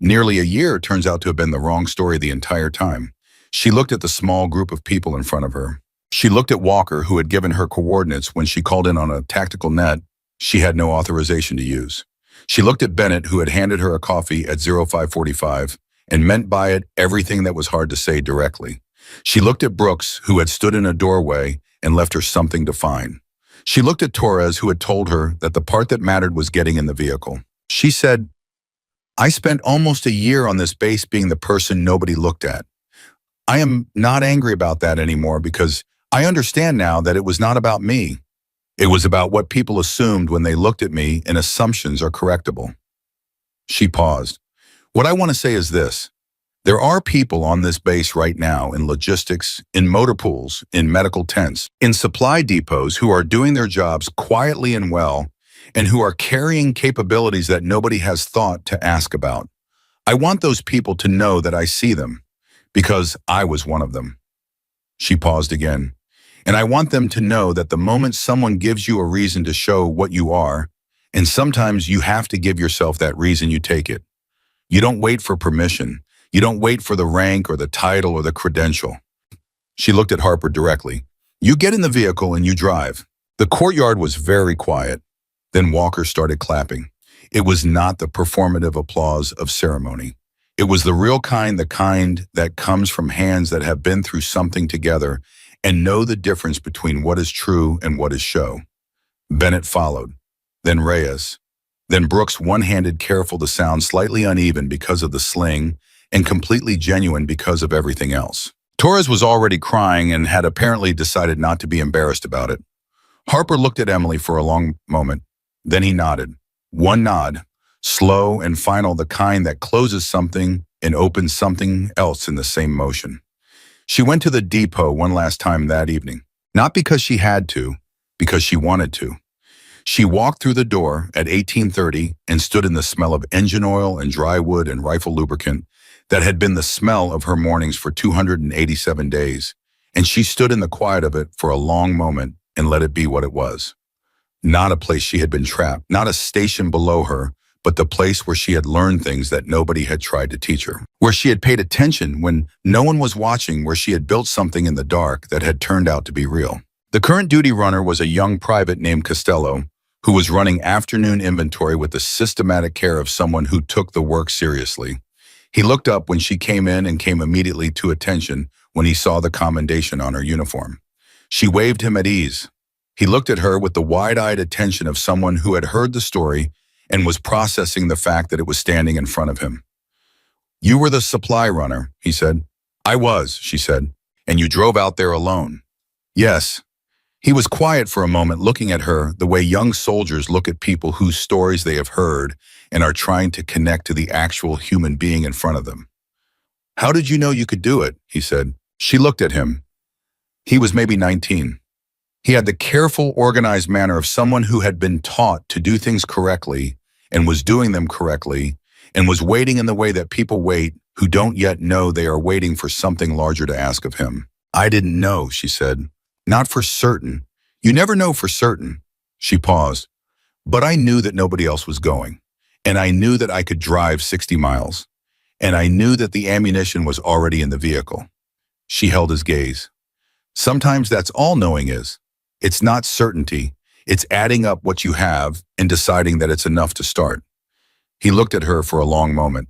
nearly a year turns out to have been the wrong story the entire time. She looked at the small group of people in front of her. She looked at Walker, who had given her coordinates when she called in on a tactical net she had no authorization to use. She looked at Bennett, who had handed her a coffee at 0545 and meant by it everything that was hard to say directly. She looked at Brooks, who had stood in a doorway and left her something to find. She looked at Torres, who had told her that the part that mattered was getting in the vehicle. She said, "I spent almost a year on this base being the person nobody looked at. I am not angry about that anymore because I understand now that it was not about me. It was about what people assumed when they looked at me, and assumptions are correctable." She paused. "What I want to say is this. There are people on this base right now in logistics, in motor pools, in medical tents, in supply depots who are doing their jobs quietly and well, and who are carrying capabilities that nobody has thought to ask about. I want those people to know that I see them, because I was one of them." She paused again. "And I want them to know that the moment someone gives you a reason to show what you are, and sometimes you have to give yourself that reason, you take it. You don't wait for permission. You don't wait for the rank or the title or the credential." She looked at Harper directly. "You get in the vehicle and you drive." The courtyard was very quiet. Then Walker started clapping. It was not the performative applause of ceremony. It was the real kind, the kind that comes from hands that have been through something together and know the difference between what is true and what is show. Bennett followed, then Reyes, then Brooks, one-handed, careful to sound slightly uneven because of the sling and completely genuine because of everything else. Torres was already crying and had apparently decided not to be embarrassed about it. Harper looked at Emily for a long moment. Then he nodded. One nod, slow and final, the kind that closes something and opens something else in the same motion. She went to the depot one last time that evening, not because she had to, because she wanted to. She walked through the door at 18:30 and stood in the smell of engine oil and dry wood and rifle lubricant that had been the smell of her mornings for 287 days, and she stood in the quiet of it for a long moment and let it be what it was. Not a place she had been trapped, not a station below her, but the place where she had learned things that nobody had tried to teach her, where she had paid attention when no one was watching, where she had built something in the dark that had turned out to be real. The current duty runner was a young private named Costello, who was running afternoon inventory with the systematic care of someone who took the work seriously. He looked up when she came in and came immediately to attention when he saw the commendation on her uniform. She waved him at ease. He looked at her with the wide-eyed attention of someone who had heard the story and was processing the fact that it was standing in front of him. "You were the supply runner," he said. "I was," she said. "And you drove out there alone." "Yes." He was quiet for a moment, looking at her the way young soldiers look at people whose stories they have heard and are trying to connect to the actual human being in front of them. "How did you know you could do it?" he said. She looked at him. He was maybe 19. He had the careful, organized manner of someone who had been taught to do things correctly and was doing them correctly and was waiting in the way that people wait who don't yet know they are waiting for something larger to ask of him. "I didn't know," she said. "Not for certain. You never know for certain." She paused. "But I knew that nobody else was going. And I knew that I could drive 60 miles. And I knew that the ammunition was already in the vehicle." She held his gaze. "Sometimes that's all knowing is. It's not certainty. It's adding up what you have and deciding that it's enough to start." He looked at her for a long moment.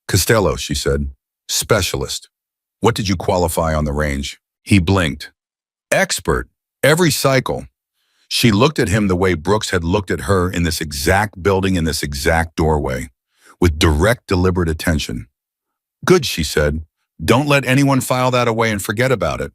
"Costello," she said. "Specialist. What did you qualify on the range?" He blinked. "Expert. Every cycle." She looked at him the way Brooks had looked at her in this exact building, in this exact doorway, with direct, deliberate attention. "Good," she said. "Don't let anyone file that away and forget about it."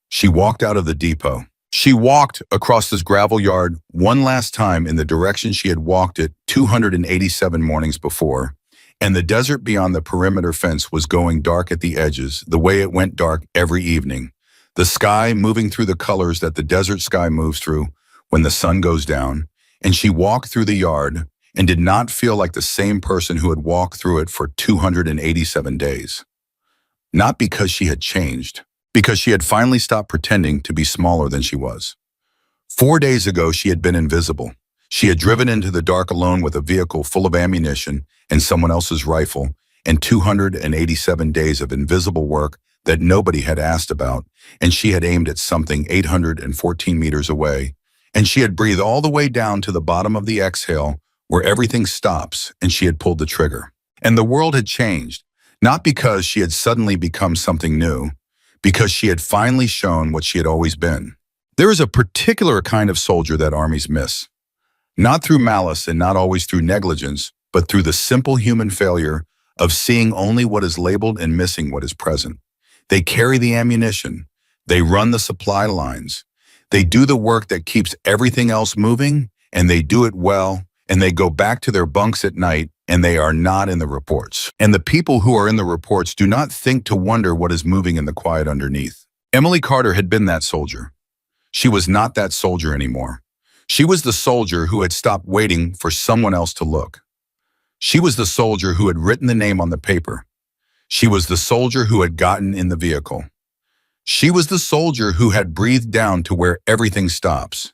She walked out of the depot. She walked across this gravel yard one last time in the direction she had walked it 287 mornings before, and the desert beyond the perimeter fence was going dark at the edges, the way it went dark every evening. The sky moving through the colors that the desert sky moves through when the sun goes down, and she walked through the yard and did not feel like the same person who had walked through it for 287 days. Not because she had changed, because she had finally stopped pretending to be smaller than she was. 4 days ago, she had been invisible. She had driven into the dark alone with a vehicle full of ammunition and someone else's rifle, and 287 days of invisible work that nobody had asked about, and she had aimed at something 814 meters away, and she had breathed all the way down to the bottom of the exhale where everything stops, and she had pulled the trigger. And the world had changed, not because she had suddenly become something new, because she had finally shown what she had always been. There is a particular kind of soldier that armies miss, not through malice and not always through negligence, but through the simple human failure of seeing only what is labeled and missing what is present. They carry the ammunition. They run the supply lines. They do the work that keeps everything else moving, and they do it well, and they go back to their bunks at night, and they are not in the reports. And the people who are in the reports do not think to wonder what is moving in the quiet underneath. Emily Carter had been that soldier. She was not that soldier anymore. She was the soldier who had stopped waiting for someone else to look. She was the soldier who had written the name on the paper. She was the soldier who had gotten in the vehicle. She was the soldier who had breathed down to where everything stops.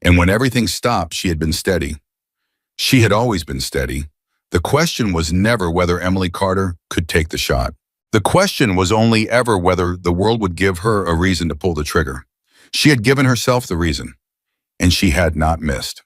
And when everything stopped, she had been steady. She had always been steady. The question was never whether Emily Carter could take the shot. The question was only ever whether the world would give her a reason to pull the trigger. She had given herself the reason, and she had not missed.